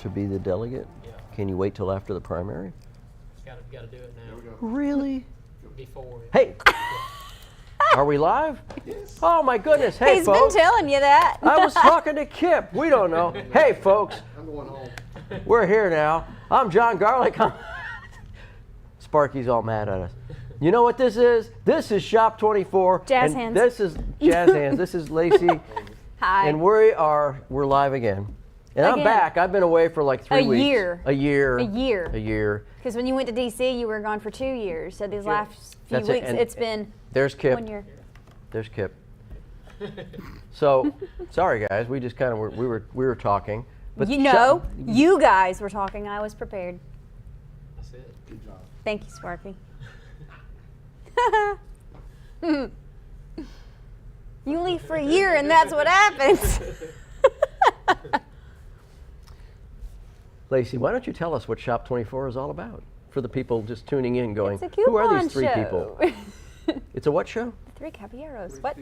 to be the delegate? Yeah. Can you wait till after the primary? Gotta do it now. Really? Before. Hey, are we live? Yes. Oh my goodness! Hey, He's folks. been telling you that. I was talking to Kip. We don't know. Hey, folks. I'm going home. We're here now. I'm John Garlic. Sparky's all mad at us. You know what this is? This is Shop 24. Jazz and hands. This is Jazz Hands. This is Lacey. Hi. And we're live again. And I'm Again. back. I've been away for like 3 A weeks. year. A year. A year. A year. Because when you went to D.C., you were gone for 2 years. So these last few That's it. weeks, And it's been There's Kip. 1 year. There's Kip. So, sorry guys. We just kind of we were talking. But You know, you guys were talking. I was prepared. That's it. Good job. Thank you, Sparky. You leave for a year, and that's what happens. Lacey, why don't you tell us what Shop 24 is all about? For the people just tuning in going, It's a coupon who are these three show. people? It's a what show? The Three Caballeros. What?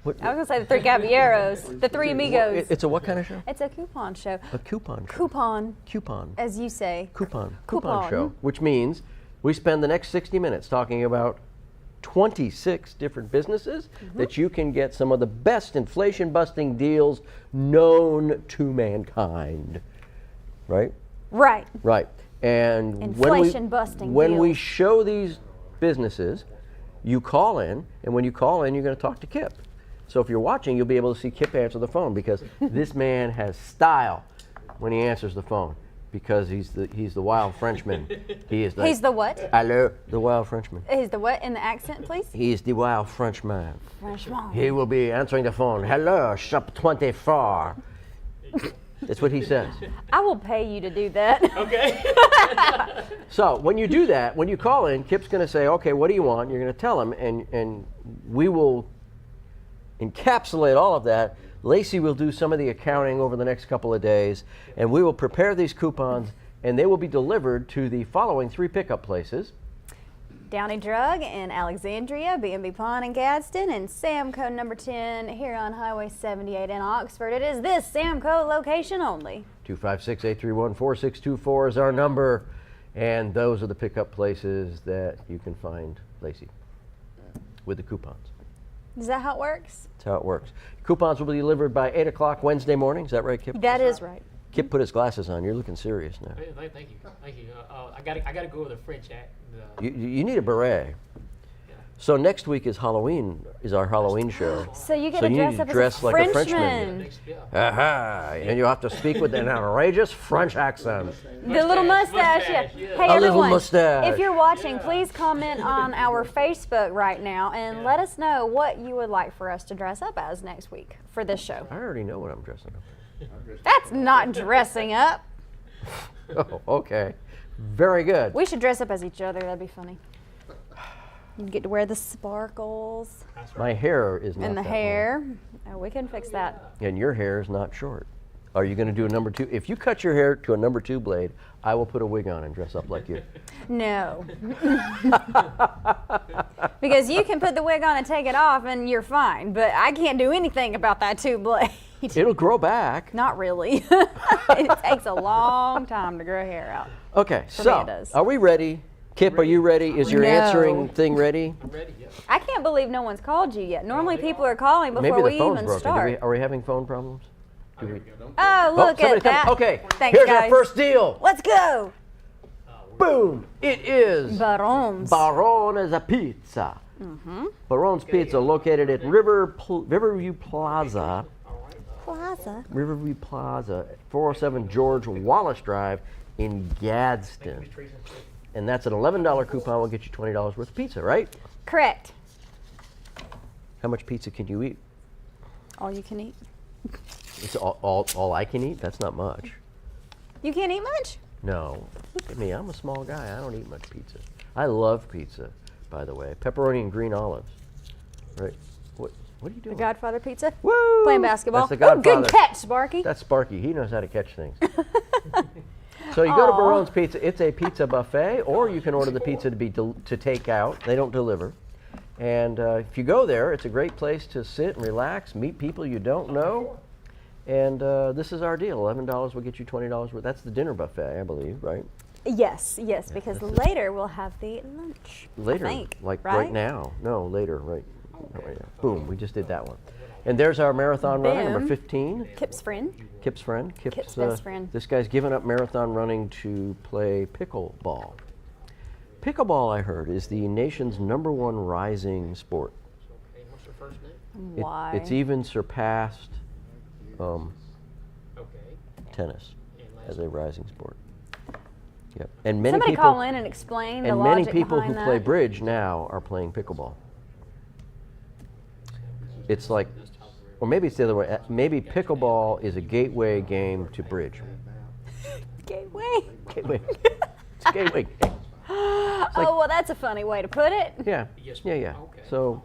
What, I was going to say the Three Caballeros. The Three Amigos. it's a what kind of show? It's a coupon show. A coupon show. Coupon, Coupon. as you say. Coupon Coupon. show, which means we spend the next 60 minutes talking about 26 different businesses that you can get some of the best inflation-busting deals known to mankind. Right? Right. Right. And Inflation-busting when we deals. show these businesses, you call in, and when you call in, you're going to talk to Kip. So if you're watching, you'll be able to see Kip answer the phone because this man has style when he answers the phone because he's the wild Frenchman. He is He's the what? Hello, the wild Frenchman. Is the what in the accent, please? He is the wild Frenchman. Franchement. He will be answering the phone. Hello, Shop 24. That's what he says. I will pay you to do that. Okay. So when you do that, when you call in, Kip's going to say, okay, what do you want? You're going to tell him, and we will encapsulate all of that. Lacey will do some of the accounting over the next couple of days, and we will prepare these coupons, and they will be delivered to the following 3 pickup places. Downey Drug in Alexandria, B&B Pawn in Gadsden, and Samco number 10 here on Highway 78 in Oxford. It is this Samco location only. 256-831-4624 is our number, and those are the pickup places that you can find Lacey with the coupons. Is that how it works? That's how it works. Coupons will be delivered by 8 o'clock Wednesday morning. Is that right, Kip? That is right. Kip put his glasses on. You're looking serious now. Thank you. Thank you. I gotta go with the French act. You need a beret. So next week is Halloween, is our Halloween show. So you get So to you dress need to up dress as a like a Frenchman. Frenchman. Aha! And you have to speak with an outrageous French accent. The little mustache, yeah. Mustache, yeah. Hey, A little everyone, mustache. if you're watching, please comment on our Facebook right now and let us know what you would like for us to dress up as next week for this show. I already know what I'm dressing up. That's not dressing up. Oh, okay. Very good. We should dress up as each other. That'd be funny. You get to wear the sparkles My hair is not and the that hair. Oh, we can fix that. long. And your hair is not short. Are you going to do a number 2? If you cut your hair to a number 2 blade, I will put a wig on and dress up like you. No. Because you can put the wig on and take it off and you're fine, but I can't do anything about that 2 blade. It'll grow back. Not really. It takes a long time to grow hair out. Okay, me it so does. are we ready? Kip, are you ready? Is your No. answering thing ready? I'm ready. Yeah. I can't believe no one's called you yet. Normally people are calling before Maybe we the phone's even broken. start. Are we having phone problems? Do we- Oh, look somebody at that. Okay, Thanks, here's guys. our first deal. Let's go. Boom! It is Barons. Barone's Pizza. Barone's Pizza, located at Riverview Plaza. Plaza. Riverview Plaza, 407 George Wallace Drive in Gadsden. And that's an $11 coupon will get you $20 worth of pizza, right? Correct. How much pizza can you eat? All you can eat. It's all I can eat? That's not much. You can't eat much? No. Look at me, I'm a small guy. I don't eat much pizza. I love pizza, by the way. Pepperoni and green olives. Right? What are you doing? Godfather pizza? Woo! Playing basketball. That's the Oh, Godfather. good catch, Sparky. That's Sparky. He knows how to catch things. So you go to Barone's Pizza. It's a pizza buffet, or you can order the pizza to be to take out. They don't deliver. And if you go there, it's a great place to sit and relax, meet people you don't know, And this is our deal. $11 will get you $20 worth. That's the dinner buffet, I believe, right? Yes, because later we'll have the lunch. Later, I think, like right now. No, later, right now. Boom, we just did that one. And there's our marathon runner, number Boom. 15. Kip's friend. Kip's friend. Kip's best friend. This guy's given up marathon running to play pickleball. Pickleball, I heard, is the nation's #1 rising sport. Okay, what's your first name? Why? It's even surpassed Okay. tennis And as last a rising sport. Yep. And many Somebody people, call in and explain the and many logic people who behind play that. bridge now are playing pickleball. It's like, or maybe it's the other way. Maybe pickleball is a gateway game to bridge. Gateway. Gateway. It's a gateway game. Oh, well, that's a funny way to put it. Yeah. Yes, Yeah. okay. So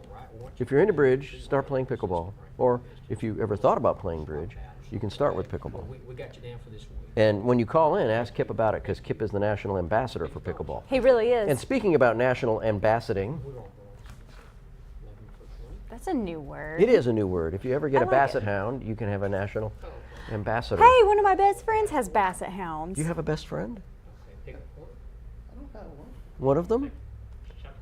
if you're into bridge, start playing pickleball. Or if you ever thought about playing bridge, you can start with pickleball. We got you down for this week. And when you call in, ask Kip about it because Kip is the national ambassador for pickleball. He really is. And speaking about national ambassading, We're on 11 for 20. That's a new word. it is a new word. If you ever get I a like basset it. hound, you can have a national ambassador. Hey, one of my best friends has basset hounds. You have a best friend? Okay, pick a point. One of them?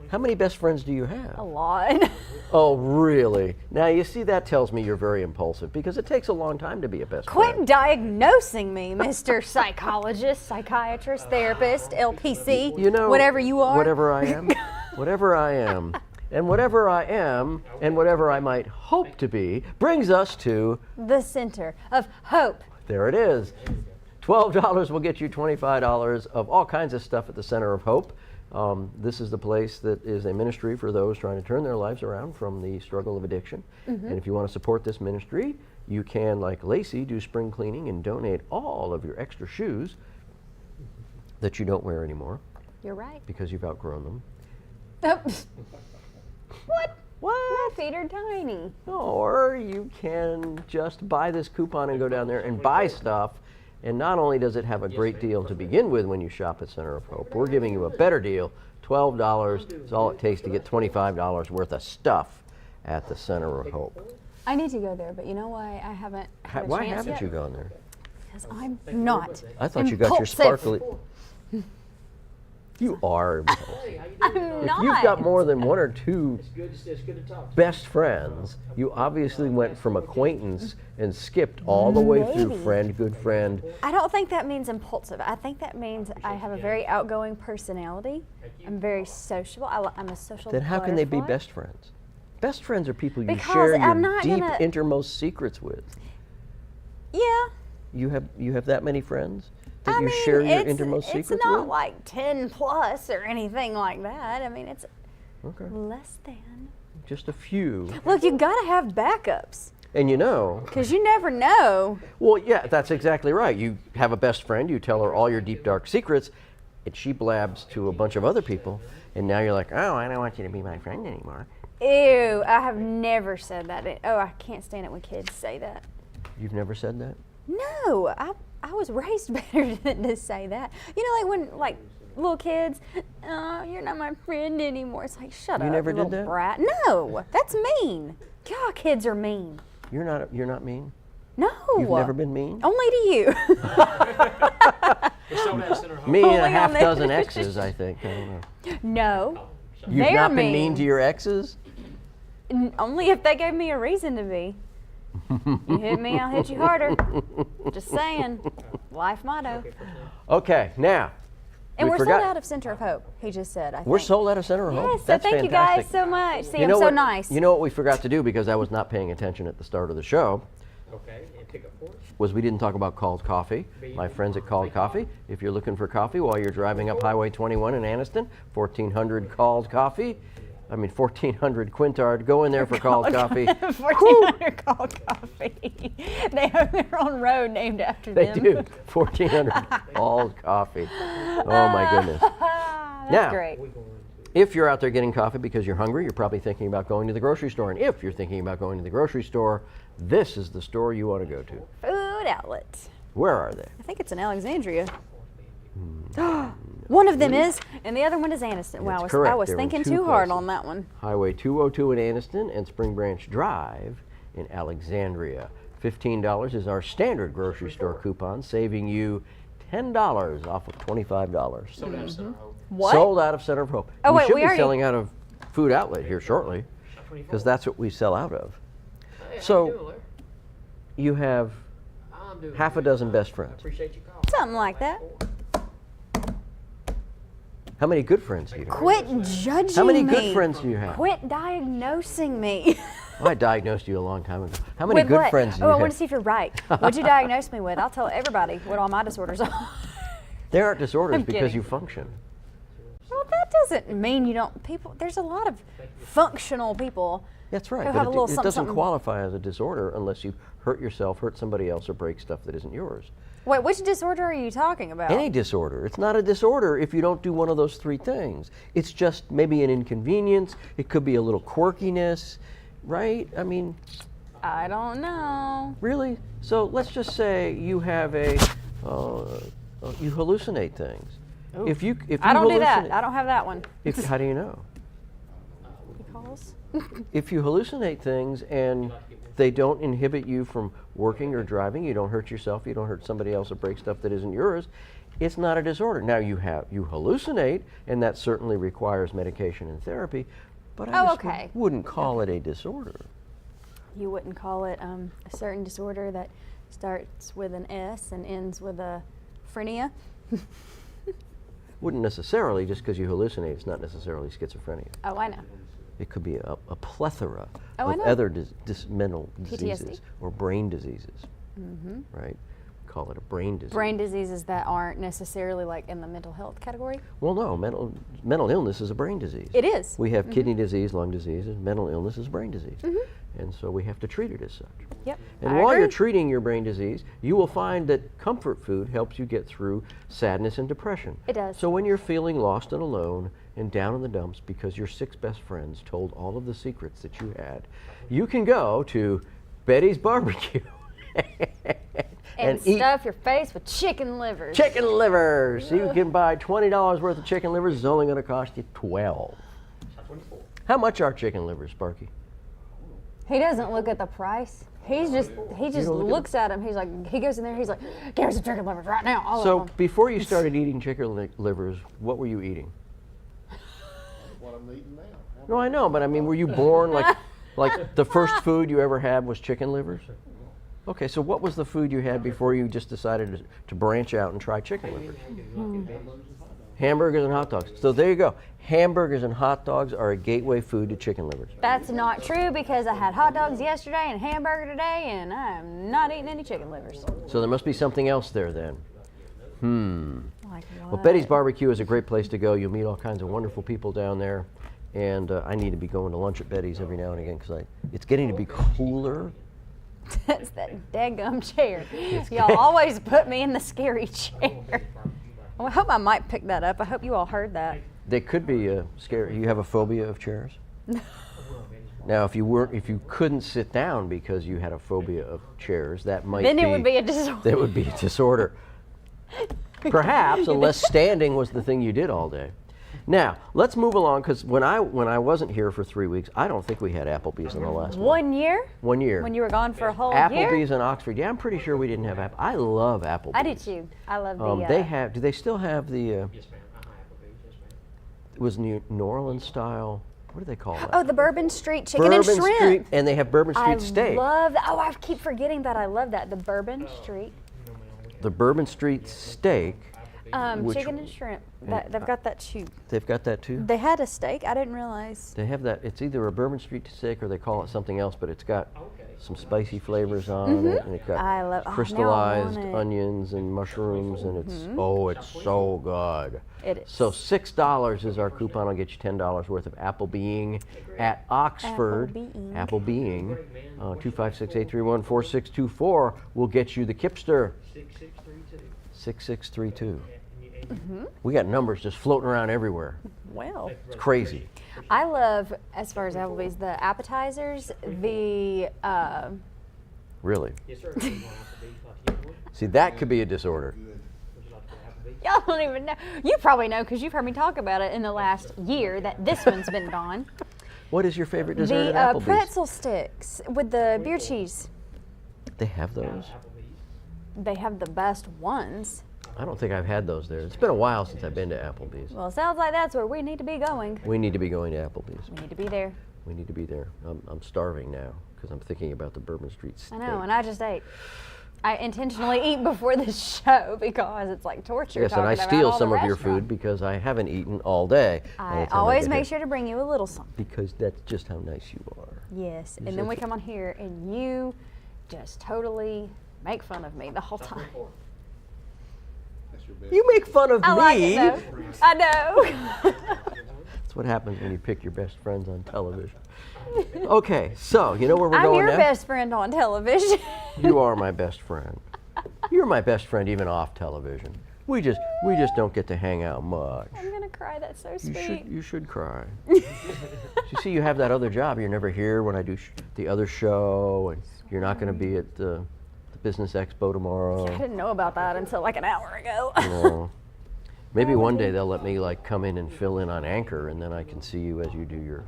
How many best friends do you have? A lot. Oh, really? Now, you see, that tells me you're very impulsive because it takes a long time to be a best Quit friend. diagnosing me, Mr. Psychologist, psychiatrist, therapist, LPC, You know, whatever you are. Whatever I am. Whatever I am. And whatever I am and whatever I might hope to be brings us to, The center of hope. there it is. $12 will get you $25 of all kinds of stuff at the Center of Hope. This is the place that is a ministry for those trying to turn their lives around from the struggle of addiction. And if you want to support this ministry, you can, like Lacey, do spring cleaning and donate all of your extra shoes that you don't wear anymore You're right. because you've outgrown them. What? What? My feet are tiny. Or you can just buy this coupon and go down there and buy stuff. And not only does it have a great deal to begin with when you shop at Center of Hope, we're giving you a better deal. $12 is all it takes to get $25 worth of stuff at the Center of Hope. I need to go there, but you know why I haven't had a Why chance haven't yet? you gone there? Because I'm not. I thought you got your impulsive. sparkly. You are impulsive. Hey, how you I'm doing? not. If you've got more than one or two It's good to talk to you. best friends, you obviously went from acquaintance and skipped all the way through Maybe. friend, good friend. I don't think that means impulsive. I think that means I have a very outgoing personality. I'm very sociable. I'm a social Then how can they be butterfly. best friends? Best friends are people you Because share your I'm not deep, gonna- innermost secrets with. Yeah. You have that many friends that I you mean, share your it's innermost secrets It's not with? like 10 plus or anything like that. I mean, it's Okay, less than. just a few. Look, you gotta have backups. And you know, Because you never know. well, yeah, that's exactly right. You have a best friend, you tell her all your deep, dark secrets, and she blabs to a bunch of other people, and now you're like, oh, I don't want you to be my friend anymore. Ew, I have never said that. Oh, I can't stand it when kids say that. You've never said that? No, I was raised better than to say that. You know, like when little kids, oh, you're not my friend anymore. It's like, shut You up, never you did little that? brat. No, that's mean. God, kids are mean. You're not mean? No. You've never been mean? Only to you. It's sold out at Center Home. Me and Only a on half the- dozen exes, I think. I don't know. No. You've They're not been mean mean. to your exes? Only if they gave me a reason to be. You hit me, I'll hit you harder. Just saying. Life motto. Okay, now. And we we're forgot- sold out of Center of Hope, he just said, I think. We're sold out of Center of Hope. Yes, so That's thank you guys fantastic. so much. See, You I'm know so what- nice. You know what we forgot to do because I was not paying attention at the start of the show Okay, and pick up force. was we didn't talk about Called Coffee. My friends at Called Coffee. If you're looking for coffee while you're driving up Highway 21 in Anniston, 1400 Called Coffee. 1400 Quintard. Go in there for Called Coffee. 1400 Called Coffee. They have their own road named after They them. do. 1400 Called Coffee. Oh my goodness. That's Now, great. If you're out there getting coffee because you're hungry, you're probably thinking about going to the grocery store. And if you're thinking about going to the grocery store, this is the store you want to go to. Food outlet. Where are they? I think it's in Alexandria. One of them is, and the other one is Anniston. Wow, That's I correct. was They're in thinking two too hard places. on that one. Highway 202 in Anniston and Spring Branch Drive in Alexandria. $15 is our standard grocery store coupon, saving you $10 off of $25. Sold out of Center Hope. What? Sold out of Center of Hope. Oh, we wait, should we be already- selling out of Food Outlet here shortly, 24. because that's what we sell out of. Hey, how So- you doing, Larry? You have I'm doing half a good. dozen best I friends. appreciate your call. Something like that. How many good friends do you have? Quit judging How many me. good friends do you have? Quit diagnosing me. Well, I diagnosed you a long time ago. How many With good what? friends do Oh, you I want have? to see if you're right. What'd you diagnose me with? I'll tell everybody what all my disorders are. They aren't disorders I'm because kidding. you function. Well, that doesn't mean you don't. People, there's a lot of functional people. That's right, Who but have a little it something, doesn't something. qualify as a disorder unless you hurt yourself, hurt somebody else, or break stuff that isn't yours. Wait, which disorder are you talking about? Any disorder. It's not a disorder if you don't do one of those three things. It's just maybe an inconvenience. It could be a little quirkiness, right? I mean, I don't know. really? So let's just say you have you hallucinate things. If you I don't do that. hallucinate- I don't have that one. How do you know? Because If you hallucinate things and they don't inhibit you from working or driving, you don't hurt yourself, you don't hurt somebody else or break stuff that isn't yours, it's not a disorder. Now you hallucinate, and that certainly requires medication and therapy, but I Oh, just okay. wouldn't call it a disorder. you wouldn't call it a certain disorder that starts with an S and ends with a phrenia. Wouldn't necessarily, just because you hallucinate, it's not necessarily schizophrenia. Oh, I know. It could be a plethora Oh, I of know. other mental PTSD. diseases or brain diseases, right? Call it a brain disease. Brain diseases that aren't necessarily like in the mental health category. Well, no, mental illness is a brain disease. It is. We have kidney disease, lung disease, and mental illness is brain disease. And so we have to treat it as such. Yep. And I while you're agree. treating your brain disease, you will find that comfort food helps you get through sadness and depression. It does. So when you're feeling lost and alone and down in the dumps because your 6 best friends told all of the secrets that you had, you can go to Betty's Barbecue and eat stuff your face with chicken livers. chicken livers. So you can buy $20 worth of chicken livers. It's only going to cost you $12. 24. How much are chicken livers, Sparky? He doesn't look at the price. He just don't look at looks at him. He's like, he goes in there. He's like, give me some chicken livers right now. All So of them. before you started eating chicken livers, what were you eating? What I'm eating now. No, I know, but I mean, were you born like the first food you ever had was chicken livers? Okay, so what was the food you had before you just decided to branch out and try chicken livers? Hamburgers and hot dogs. So there you go. Hamburgers and hot dogs are a gateway food to chicken livers. That's not true because I had hot dogs yesterday and hamburger today, and I'm not eating any chicken livers. So there must be something else there then. Like Well, what? Betty's Barbecue is a great place to go. You'll meet all kinds of wonderful people down there. And I need to be going to lunch at Betty's every now and again because it's getting to be cooler. That's that daggum chair. Y'all always put me in the scary chair. Well, I hope I might pick that up. I hope you all heard that. They could be scary. You have a phobia of chairs? Now, if you couldn't sit down because you had a phobia of chairs, that might Then be it would be a disorder. that would be a disorder. Perhaps, unless standing was the thing you did all day. Now, let's move along because when I wasn't here for 3 weeks, I don't think we had Applebee's in the last 1 year? 1 year. When you were gone for a whole Applebee's year? in Oxford. Yeah, I'm pretty sure we didn't have I love Applebee's. I do too. I love the. They have. Do they still have the? Yes, ma'am. Applebee's. Yes, ma'am. It was New Orleans style. What do they call that? Oh, the Bourbon Street chicken Bourbon and shrimp. Street, and they have Bourbon Street I steak. love that. Oh, I keep forgetting that. I love that. The Bourbon Street The Bourbon Street steak. Which- chicken and shrimp. They've got that too. They've got that too. They had a steak. I didn't realize. They have that. It's either a Bourbon Street steak or they call it something else, but it's got Okay. some spicy flavors on it, and it's got I love- oh, now I crystallized want it. onions and mushrooms, and it's so good. It is. So $6 is our coupon. I'll get you $10 worth of Applebeing at Oxford. Applebeing. 256-831-4624 will get you the Kipster 6632. 6632. Mm-hmm. We got numbers just floating around everywhere. Well, It's crazy. I love, as far as Applebee's, the appetizers, the Really. Yes, sir. You want Applebee's like you would? See, that could be a disorder. Would you like to Applebee's? y'all don't even know. You probably know because you've heard me talk about it in the last year that this one's been gone. What is your favorite dessert The at Applebee's? pretzel sticks with the beer cheese. They have Down those? at Applebee's. They have the best ones. I don't think I've had those there. It's been a while since I've been to Applebee's. Well, it sounds like that's where we need to be going. We need to be going to Applebee's. We need to be there. We need to be there. I'm starving now because I'm thinking about the Bourbon Street I steak. know, and I just ate. I intentionally eat before the show because it's like torture. Yes, and I talking about steal all some the of your restaurants. food because I haven't eaten all day. by I the time always get make here. sure to bring you a little something. Because that's just how nice you are. Yes, You and then said we so. come on here and you just totally make fun of me the whole time. That's your best. You make fun of I me. like it though. I know. That's what happens when you pick your best friends on television. Okay, so you know where we're I'm going your now? best friend on television. You are my best friend. You're my best friend even off television. We just don't get to hang out much. I'm gonna cry. That's so You sweet. should cry. You see, you have that other job. You're never here when I do the other show, and you're not going to be at the Business Expo tomorrow. I didn't know about that until like an hour ago. You know. Maybe one day they'll let me like come in and fill in on Anchor, and then I can see you as you do your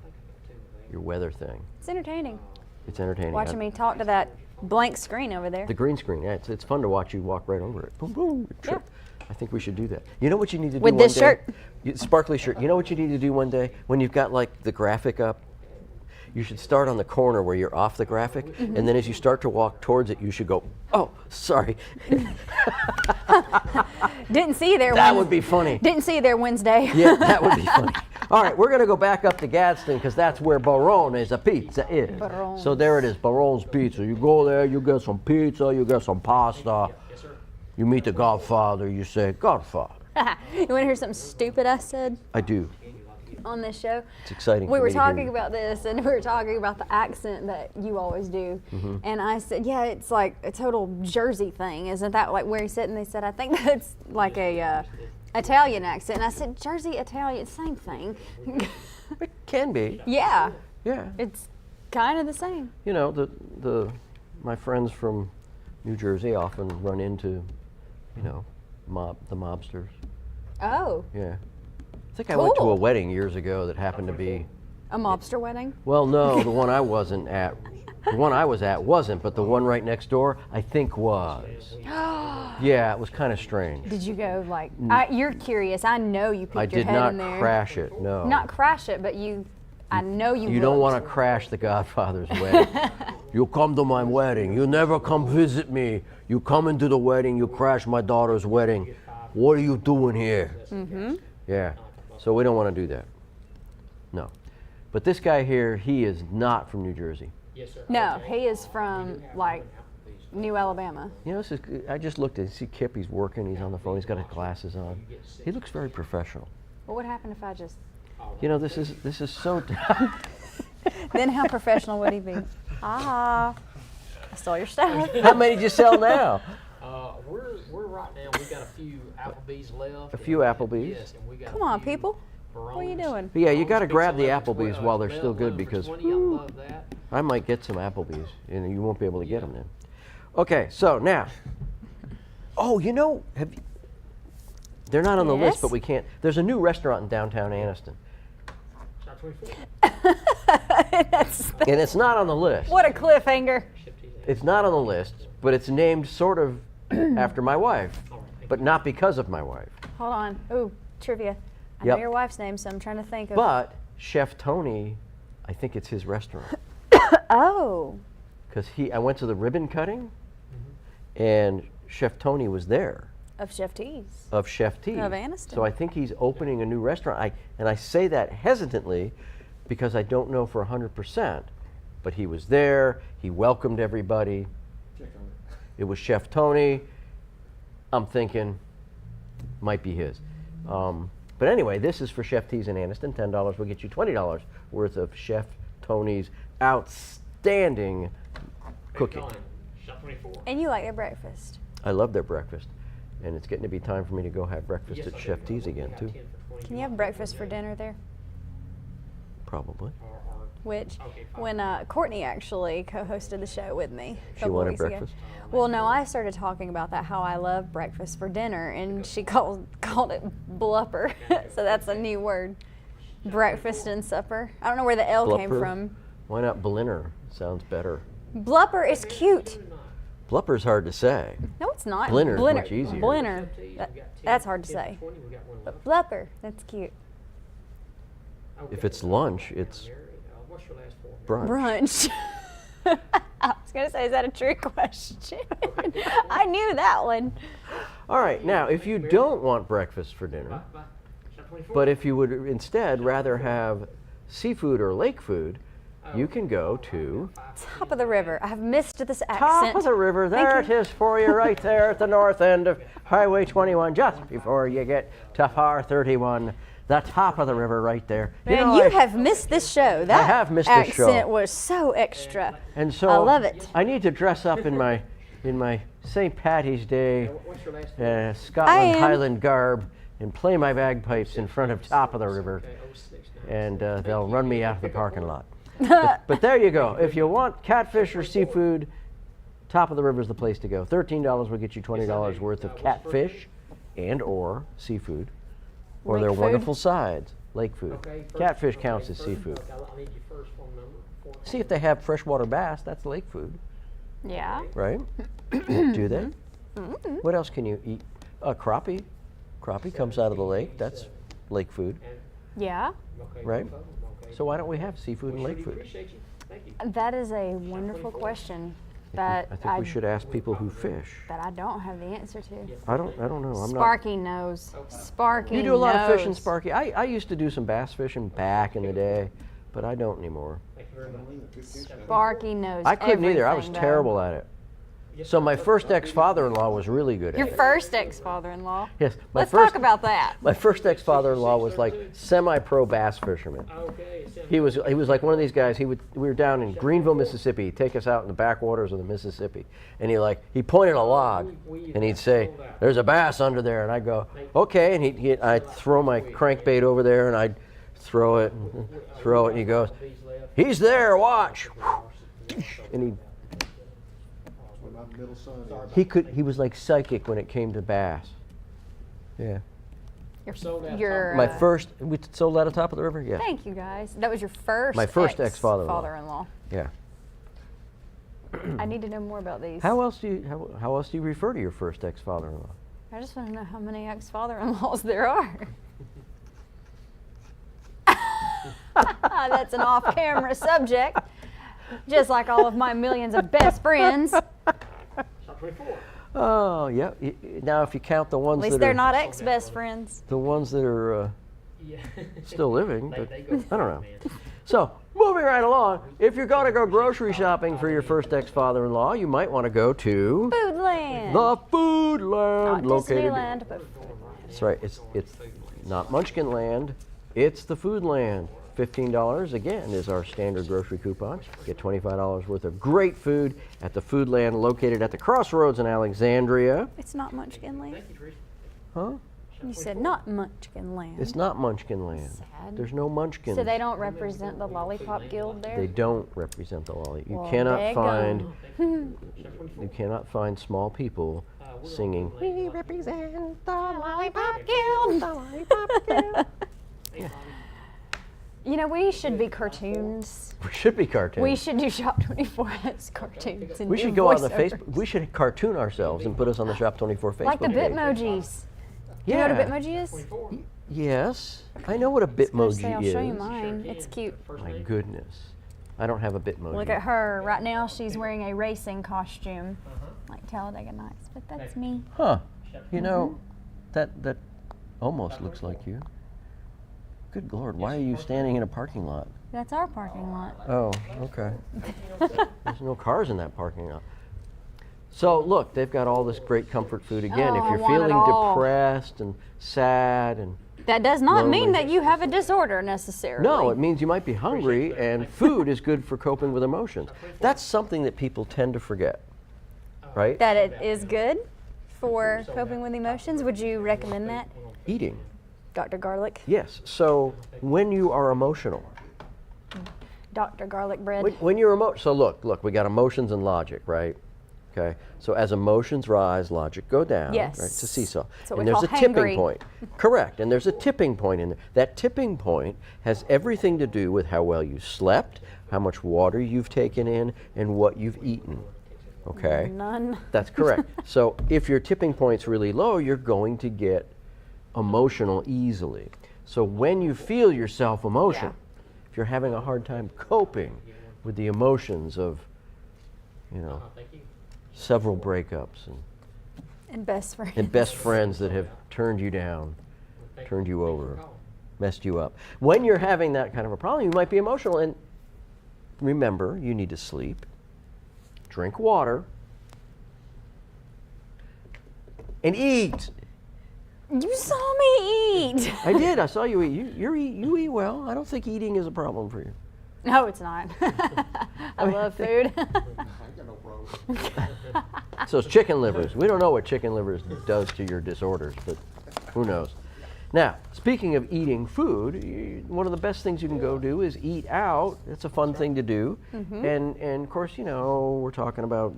weather thing. It's entertaining. It's entertaining. Watching me talk to that blank screen over there. The green screen, yeah, it's fun to watch you walk right over it. Boom, boom, trip. I think we should do that. You know what you need to do With one this day? shirt? Sparkly shirt. You know what you need to do one day? When you've got like the graphic up, you should start on the corner where you're off the graphic, Mm-hmm. and then as you start to walk towards it, you should go, oh, sorry. Didn't see you there. That would be funny. Didn't see you there Wednesday. Yeah, that would be funny. All right, we're going to go back up to Gadsden because that's where Barone's Pizza is. Barone's. So there it is, Barone's Pizza. You go there, you get some pizza, you get some pasta. Yes, sir. You meet the Godfather, you say, Godfather. You want to hear something stupid I said I do. on this show? It's exciting. We for were me to hear talking you. about this, and we were talking about the accent that you always do. Mm-hmm. And I said, yeah, it's like a total Jersey thing. Isn't that like where he's sitting? They said, I think that's like a Italian accent. And I said, Jersey, Italian, same thing. It can be. Yeah, Yeah. it's kind of the same. You know, my friends from New Jersey often run into, you know, the mobsters. Oh, Yeah. I think I went to a Cool. wedding years ago that happened to be, a mobster wedding? well, no, the one I wasn't at. The one I was at wasn't, but the one right next door, I think was. Yeah, it was kind of strange. Did you go like, you're curious. I know you peeked I your did head not in there. crash it, no. Not crash it, but I know you You don't looked. want to crash the Godfather's wedding. You come to my wedding. You never come visit me. You come into the wedding. You crash my daughter's wedding. What are you doing here? Mm-hmm. Yeah. So we don't want to do that. No. But this guy here, he is not from New Jersey. Yes, sir. No, he is from like New Alabama. You know, I just looked at see Kip. He's working. He's on the phone. He's got his glasses on. He looks very professional. What would happen if I just? You know, this is so. Then how professional would he be? I stole your stuff. How many did you sell now? We're right now. We got a few Applebee's left. A few and- Applebee's? Yes, and we got. Come on, people. What are you doing? But yeah, you got to Barone's grab the Pizza 11 for Applebee's 12, while they're still good 11 for because 20, I love that. I might get some Applebee's, and you won't be able to get them then. Okay, so now, oh, you know, they're not on the list, Yes? but we can't. There's a new restaurant in downtown Anniston, Shop 24. and it's not on the list. What a cliffhanger. It's not on the list, but it's named sort of after my wife, but not because of my wife. Hold on. Ooh, trivia. I Yep. know your wife's name, so I'm trying to think of. But Chef Tony, I think it's his restaurant. Oh. Because I went to the ribbon cutting, and Chef Tony was there. Of Chef T's. Of Chef T. Of Anniston. So I think he's opening a new restaurant. And I say that hesitantly because I don't know for 100%. But he was there. He welcomed everybody. Check on it. It was Chef Tony. I'm thinking might be his. But anyway, this is for Chef T's in Anniston. $10 will get you $20 worth of Chef Tony's outstanding cooking. Shop 24. And you like their breakfast. I love their breakfast. And it's getting to be time for me to go have breakfast Yes, at I Chef do. T's again, We got too. 10 for 20. Can you have breakfast for dinner there? Probably. Or- Which, Okay, fine. when Courtney actually co-hosted the show with me a She couple wanted weeks ago. breakfast? Well, no, I started talking about that, how I love breakfast for dinner, and she called it blupper. So that's a new word. Breakfast and supper. I don't know where the L came Blupper? from. Why not Blinner? Sounds better. Blupper is cute. Blupper's hard to say. No, it's not. Blinner's much easier. Blinner. That's hard to say. But Blupper, that's cute. If it's lunch, it's What's your last four? brunch. Brunch. I was going to say, is that a trick question? I knew that one. All right, now if you don't want breakfast for dinner, Shop 24. but if you would instead rather have seafood or lake food, you can go to Top of the river. I've missed this accent. Top of the river. There Thank it is for you right there at the north end of Highway 21, just before you get to Far 31. The top of the river right there. Man, know, you I- have missed this show. That have missed this show. accent was so extra. And so I love it. I need to dress up in my St. Patty's Day What's your last four? Scotland am. Highland garb and play my bagpipes in front of Top of the River, Okay, 069. and they'll run me out of the parking lot. But there you go. If you want catfish or seafood, Top of the River is the place to go. $13 will get you $20 worth of catfish and or seafood, or Lake their food? wonderful sides, lake food. Okay, first- Catfish okay, counts as first- seafood. okay, I need your first phone number. See if they have freshwater bass. That's lake food, Yeah. right? Do they? What else can you eat? Crappie. Crappie comes out of the lake. That's lake food. Yeah. Okay, Right. both of them, okay. So why don't we have seafood and We lake really food? appreciate you. Thank you. That is a wonderful question that I think we should ask people who fish. that I don't have the answer to. I don't know. I'm not. Sparky knows. Sparky You do a lot of fishing, knows. Sparky. I used to do some bass fishing back in the day, but I don't anymore. Thank you very much. Sparky knows. I couldn't either. I was everything, though. terrible at it. Yes, So sir. my first ex-father-in-law was really good Your at it. first ex-father-in-law. Yes, my Let's first talk about that. my first ex-father-in-law was like semi-pro bass fisherman. Okay. He was like one of these guys. We were down in Greenville, Mississippi. He'd take us out in the backwaters of the Mississippi, and he pointed a log, and he'd say, "There's a bass under there," and I'd go, "Okay," and I'd throw my crankbait over there, and I'd throw it, and he goes, "He's there, watch," and When my middle son is. he was like psychic when it came to bass. Yeah. Sold out Your, My first, we sold out of Top of the River. Yeah. Thank you guys. That was your first. My first ex-father-in-law. Father-in-law. Yeah. I need to know more about these. How else do you refer to your first ex-father-in-law? I just want to know how many ex-father-in-laws there are. That's an off-camera subject, just like all of my millions of best friends. At Shop 24. Oh, yeah. Now, if you count the ones least that they're are not ex-best friends. the ones that are Yeah. still living, but They go I don't know. man. So, moving right along, if you're going to go grocery shopping for your first ex-father-in-law, you might want to go to Foodland. the Food Land, Not located. Disneyland, but That's right. It's not Munchkin Land. It's the Food Land. $15 again is our standard grocery coupon. Get $25 worth of great food at the Food Land, located at the Crossroads in Alexandria. it's not Munchkin Land. Thank you, Teresa. Huh? You said not Munchkin Land. It's not Munchkin Land. Sad. There's no Munchkins. So they don't represent the Lollipop Guild there? They don't represent the lolly. You Well, cannot daggone. find Shop 24. you cannot find small people We're on singing. Food Land. We represent the Lollipop Guild. the Lollipop Guild. Hey, Tommy. You know, we should be cartoons. We should be cartoons. We should do Shop 24 as cartoons. And We do should go on the voiceovers. Facebook. We should cartoon ourselves and put us on the Shop 24 Facebook Like the page. Bitmojis. Do you Yeah. know what a Bitmoji is? 24. Yes, I know what a I was gonna Bitmoji say, I'll is. show you mine. It's cute. First My name? goodness, I don't have a Bitmoji. Look at her. Right now, she's wearing a racing costume, like Talladega Nights. But that's me. Huh? You know, that almost looks like you. Good Lord, why are you standing in a parking lot? That's our parking lot. Oh, okay. There's no cars in that parking lot. So look, they've got all this great comfort food again. Oh, if I you're want it feeling all. depressed and sad and That does not mean Lonely. that you have a disorder necessarily. no, it means you might be hungry, and food is good for coping with emotions. That's something that people tend to forget, right? That it is good for coping with emotions. Would you recommend that, Eating. Dr. Garlic? Yes. So when you are emotional, Dr. Garlic bread. when you're so look, we got emotions and logic, right? Okay. So as emotions rise, logic go down. Yes. Right. It's a seesaw. That's what And we there's a call tipping hangry. point. Correct. And there's a tipping point in there. That tipping point has everything to do with how well you slept, how much water you've taken in, and what you've eaten. Okay? None. That's correct. So if your tipping point's really low, you're going to get emotional easily. So when you feel yourself emotion, if you're having a hard time coping with the emotions of, Thank you. several breakups And best friends. and best friends that have turned you down, Thank turned you Thank over, for calling. messed you up. When you're having that kind of a problem, you might be emotional. And remember, you need to sleep, drink water, and eat. You saw me eat. I did. I saw you eat. You eat well. I don't think eating is a problem for you. No, it's not. I love food. I ain't got no problem. So it's chicken livers. We don't know what chicken livers does to your disorders, but who knows? Now, speaking of eating food, one of the best things you can go do is eat out. It's a fun thing to do. And of course, we're talking about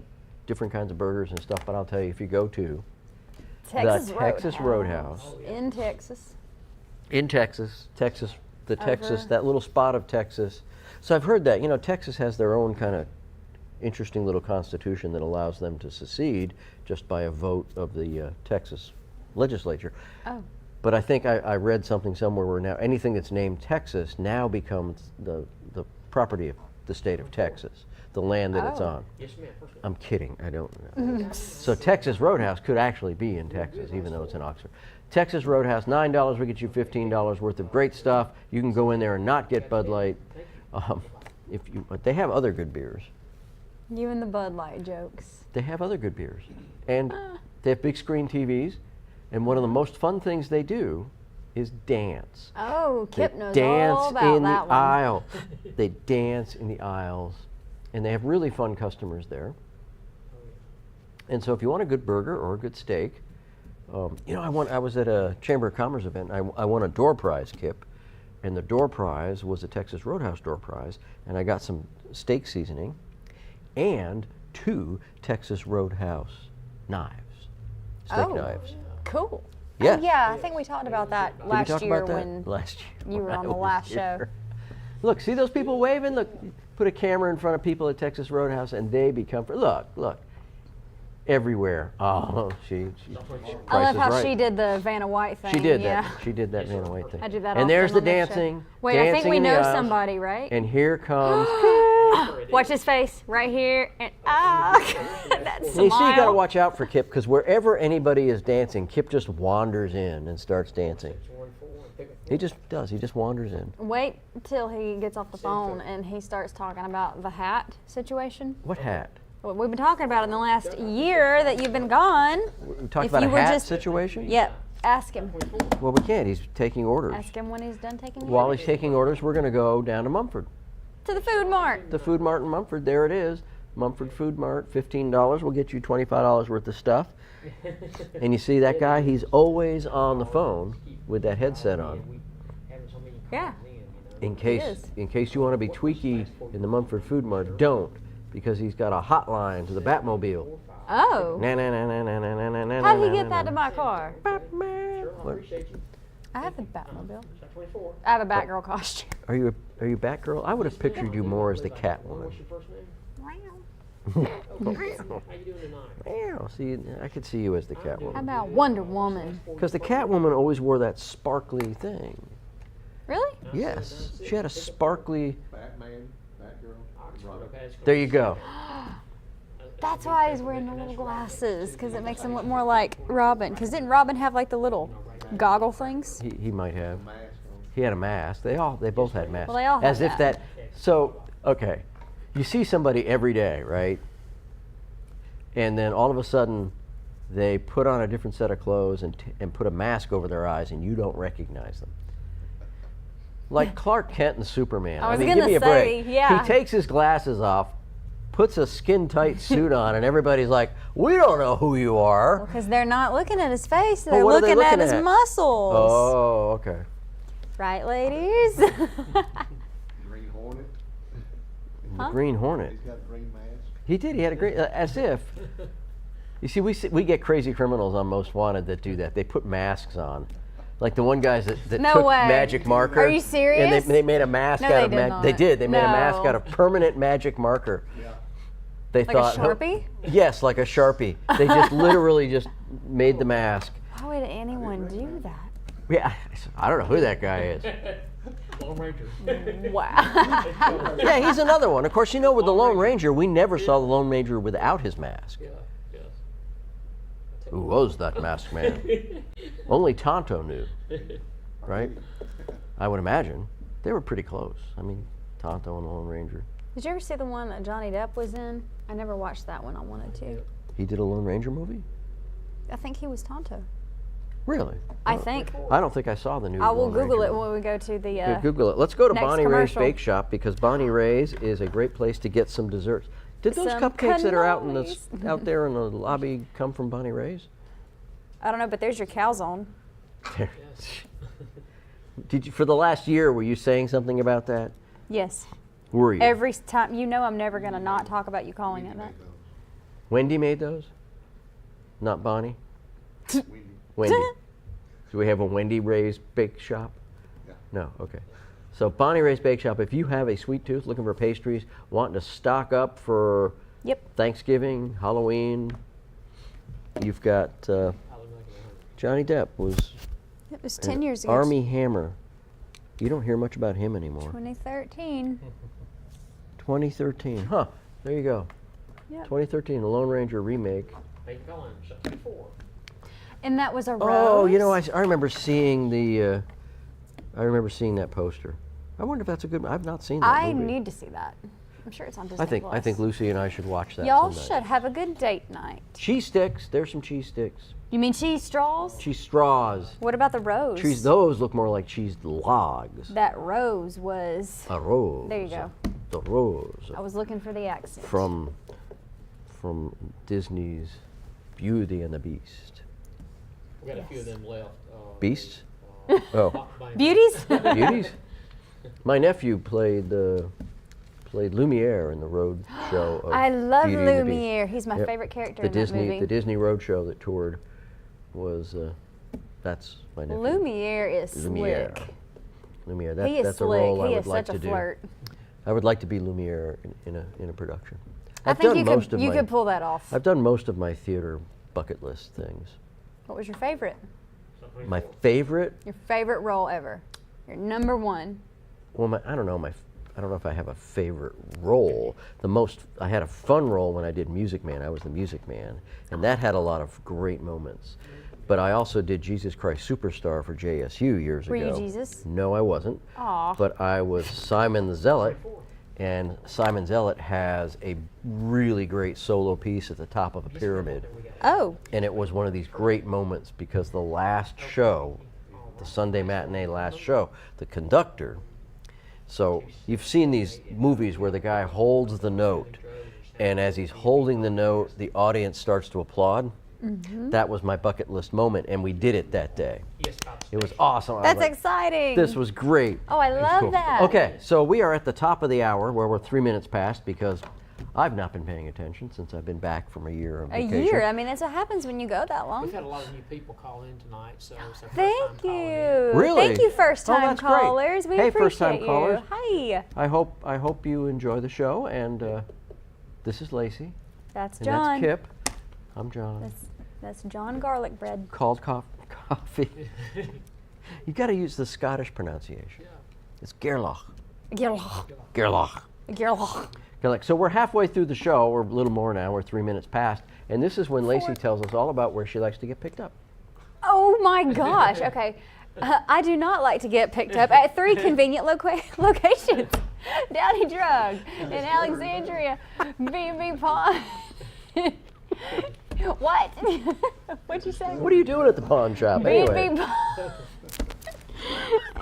different kinds of burgers and stuff, but I'll tell you, if you go to Texas the Texas Roadhouse in Texas. in Texas, Texas, Over. that little spot of Texas. So I've heard that, Texas has their own kind of interesting little constitution that allows them to secede just by a vote of the Texas legislature. Oh. But I think I read something somewhere where now anything that's named Texas now becomes the property of the state of Texas, the land that it's Oh. on. Yes, ma'am. First one. I'm kidding, I don't know. So Texas Roadhouse could actually be in Texas, even though it's in Oxford. Texas Roadhouse, $9 will get you $15 worth of great stuff. You can go in there and not get Bud Light. But they have other good beers. You and the Bud Light jokes. They have other good beers. And they have big screen TVs. And one of the most fun things they do is dance. Oh, Kip They knows dance all about in the that one. aisle. They dance in the aisles. And they have really fun customers there. And so if you want a good burger or a good steak, I was at a Chamber of Commerce event. I won a door prize, Kip. And the door prize was a Texas Roadhouse door prize. And I got some steak seasoning and 2 Texas Roadhouse knives, steak Oh. knives. Cool. Yes. Oh, yeah, I think we talked about that Did we last talk year about that? when Last year you were when on I the was last here. show. Look, see those people waving? Look, put a camera in front of people at Texas Roadhouse and they become, look, everywhere. Oh, she I love Price is how Right. she did the Vanna White thing. She did yeah. that. She did that Vanna White thing. I do that And there's the often on this show. dancing. Wait, I think dancing we in the know aisles. somebody, right? And here comes. Watch his face right here. And that You see, you got to smile. watch out for Kip because wherever anybody is dancing, Kip just wanders in and starts dancing. He just does. He just wanders in. Wait till he gets off the phone and he starts talking about the hat situation. What hat? What we've been talking about in the last year that you've been gone. We talked If about a you were hat just- situation? Yep. Ask him. Well, we can't. He's taking orders. Ask him when he's done taking While orders. he's taking orders, we're going to go down to Mumford. To the food mart. The Food Mart in Mumford, there it is. Mumford Food Mart, $15 will get you $25 worth of stuff. And you see that guy, he's always on the phone with that headset on. Yeah. In case you want to be tweaky in the Mumford Food Mart, don't, because he's got a hotline to the Batmobile. Oh. Na na na na na na na na. How did he get that to my car? Batman. What? I have the Batmobile. I have a Batgirl costume. Are you Batgirl? I would have pictured you more as the Catwoman. How you doing tonight? Yeah, see, I could see you as the How Catwoman. about Wonder Woman? Because the Catwoman always wore that sparkly thing. Really? Yes, she had a sparkly. Batman, Batgirl, Robin. There you go. That's why he's wearing the little glasses, because it makes him look more like Robin. Because didn't Robin have like the little goggle things? He might have. Mask on. He had a mask. They both had masks. Well, they all As had if that. that. So okay, you see somebody every day, right? And then all of a sudden, they put on a different set of clothes and put a mask over their eyes, and you don't recognize them. Like Clark Kent and Superman. I was mean, gonna give me a say, break. yeah. He takes his glasses off, puts a skin-tight suit on, and everybody's like, "We don't know who you are." Because they're not looking at his face, they're what are they looking at looking his at? muscles. Oh, okay. Right, ladies? Green Hornet. The Green Hornet. He's got a green mask. He did. He had a great. As if. You see, we get crazy criminals on Most Wanted that do that. They put masks on, like the one guys that No took way. magic marker. Are you serious? And they made a mask No, out they of did not. They did. They made a mask No. out of permanent magic marker. Yeah. They Like a thought, Sharpie? Yes, like a Sharpie. They just literally just made the mask. Why would anyone do that? Yeah, I don't know who that guy is. Lone Ranger. Wow. Yeah, he's another one. Of course, you know, with the Lone Ranger, we never saw the Lone Ranger without his mask. Yeah, yes. Who was that masked man? Only Tonto knew, right? I would imagine. They were pretty close. I mean, Tonto and the Lone Ranger. Did you ever see the one that Johnny Depp was in? I never watched that one. I wanted to. He did a Lone Ranger movie? I think he was Tonto. Really? I think. I don't think I saw the new I will Lone Google Ranger it when we go to the. movie. Google it. Let's go to next Bonnie Ray's commercial. Bake Shop because Bonnie Ray's is a great place to get some desserts. Did those Some cupcakes that are cannolis. out there in the lobby come from Bonnie Ray's? I don't know, but there's your calzone. There. Yes. Did you, for the last year, were you saying something about that? Yes. Were you? Every time, you know, I'm never gonna not talk about you calling it that. Wendy made those? Not Bonnie? Wendy. Wendy. Do we have a Wendy Ray's Bake Shop? Yeah. No, okay. So Bonnie Ray's Bake Shop, if you have a sweet tooth looking for pastries, wanting to stock up for Yep. Thanksgiving, Halloween, you've got Johnny Depp was It was an 10 years ago. Army Hammer. You don't hear much about him anymore. 2013. 2013, huh, there you go. Yep. 2013, the Lone Ranger remake. Thank you, Colin. Shut 24. And that was a rose. Oh, you know, I remember seeing the, I remember seeing that poster. I wonder if that's a good, I've not seen that I movie. need to see that. I'm sure it's on Disney I Plus. think Lucy and I should watch that Y'all sometime. should have a good date night. Cheese sticks, there's some cheese sticks. You mean cheese straws? Cheese straws. What about the rose? Cheese, those look more like cheese logs. That rose was. A rose. There you go. The rose. I was looking for the accent. From Disney's Beauty and the Beast. We got a few of them left. Beasts? Oh. Beauties? Beauties? My nephew played Lumiere in the road show of I love Beauty and the Beast. Lumiere. He's my Yep. favorite character The in Disney, that movie. the Disney road show that toured was that's my nephew. Lumiere is Lumiere. slick. Lumiere. He is That's a slick. role I He would is like such to a do. flirt. I would like to be Lumiere in a production. I I've think done you most could of you my could pull that off. I've done most of my theater bucket list things. What was your favorite? My favorite, Your favorite role ever? Your number one. well, I don't know if I have a favorite role. I had a fun role when I did Music Man. I was the Music Man, and that had a lot of great moments. But I also did Jesus Christ Superstar for JSU years Were ago. you Jesus? No, I wasn't. Aw. But I was Simon the Zealot, and Simon Zealot has a really great solo piece at the top of a pyramid. Oh. And it was one of these great moments because the last show, the Sunday matinee last show, the conductor, so you've seen these movies where the guy holds the note, and as he's holding the note, the audience starts to applaud. Mm-hmm. That was my bucket list moment, and we did it that day. Yes, Bob. It was awesome. I was That's like, exciting. This was great. Oh, I love Cool. that. Okay, so we are at the top of the hour where we're 3 minutes past because I've not been paying attention since I've been back from a year of A vacation. year. I mean, that's what happens when you go that long. We've had a lot of new people call in tonight, so it's our first Thank time calling in. you. Really? Thank you, first Oh, time that's great. callers. We Hey, appreciate first-time you. callers. Hi. I hope you enjoy the show, and this is Lacey, That's and John. that's Kip. I'm John. That's John Garlic Bread. Called coffee. You got to use the Scottish pronunciation. Yeah. It's Gerlach. Gerlach. Gerlach. Gerlach. Gerlach. So we're halfway through the show, or a little more now. We're 3 minutes past, and this is when Lacey tells us all about where she likes to get picked up. Oh my gosh. Okay. I do not like to get picked up at 3 convenient locations. Downey Drug in Alexandria, B&B Pond. What? What'd you say? What are you doing at the pawn shop anyway? B&B Pond.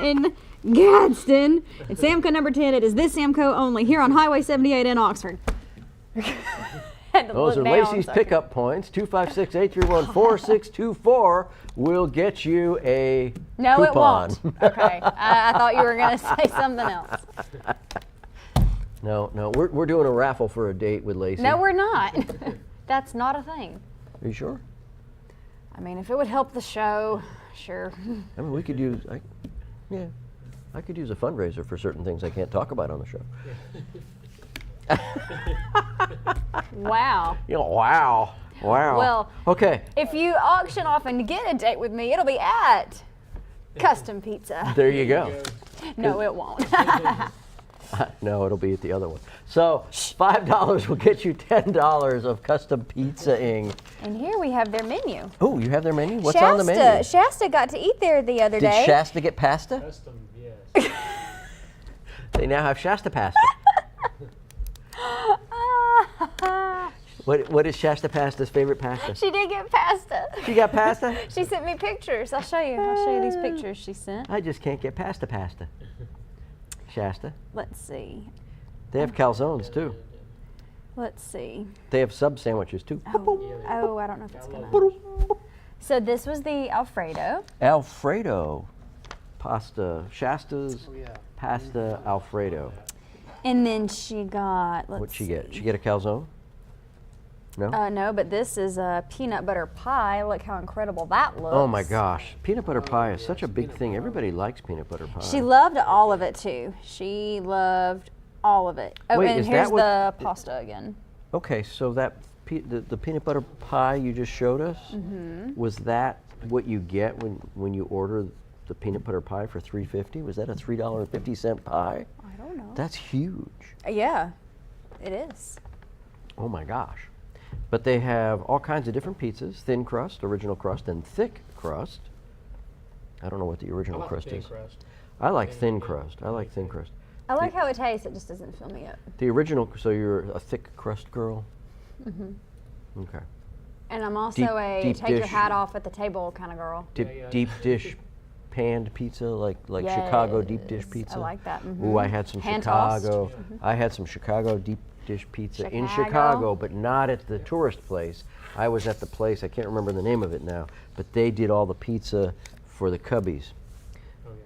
In Gadsden. It's Samco number 10. It is this Samco only here on Highway 78 in Oxford. Had to Those are look down Lacey's so I could- pickup points. 256-831-4624 will get you a No, coupon. it won't. Okay. I thought you were going to say something else. No, we're doing a raffle for a date with Lacey. No, we're not. That's not a thing. Are you sure? I mean, if it would help the show, sure. I mean, we could use, I could use a fundraiser for certain things I can't talk about on the show. Wow. You know, wow. Wow. Well, okay. if you auction off and get a date with me, it'll be at Custom Pizza. There you go. No, it won't. No, it'll be at the other one. So $5 will get you $10 of custom pizza-ing. And here we have their menu. Oh, you have their menu? What's on the menu? Shasta got to eat there the other Did day. Shasta get pasta? Custom, yes. They now have Shasta pasta. What is Shasta pasta's favorite pasta? She did get pasta. She got pasta? She sent me pictures. I'll show you. I'll show you these pictures she sent. I just can't get pasta. Shasta. Let's see. They have calzones too. Let's see. They have sub sandwiches too. Oh, I don't know if it's gonna. So this was the Alfredo. Alfredo pasta. Shasta's Oh, yeah. pasta Alfredo. And then she got, let's What'd she get? see. She get a calzone? No? No, but this is a peanut butter pie. Look how incredible that looks. Oh my gosh. Peanut butter pie is such a big thing. Everybody likes peanut butter pie. She loved all of it too. She loved all of it. Oh, Wait, and is that here's what- the pasta again. Okay, so that the peanut butter pie you just showed us, was that what you get when you order the peanut butter pie for $3.50? Was that a $3.50 pie? I don't know. That's huge. Yeah, it is. Oh my gosh. But they have all kinds of different pizzas, thin crust, original crust, and thick crust. I don't know what the I original like crust thin is. crust. I like thin crust. I like thin crust. I like how it tastes. It just doesn't fill me up. The original, so you're a thick crust girl? Okay. And I'm also Deep- a deep take your dish. hat off at the table kind of girl. Deep dish panned pizza, like Chicago deep dish Yes, pizza. I like that. Ooh, I had some Hand tossed. Chicago. I had some Chicago deep dish pizza in Chicago. Chicago, but not at the tourist place. I was at the place, I can't remember the name of it now, but they did all the pizza for the Cubbies.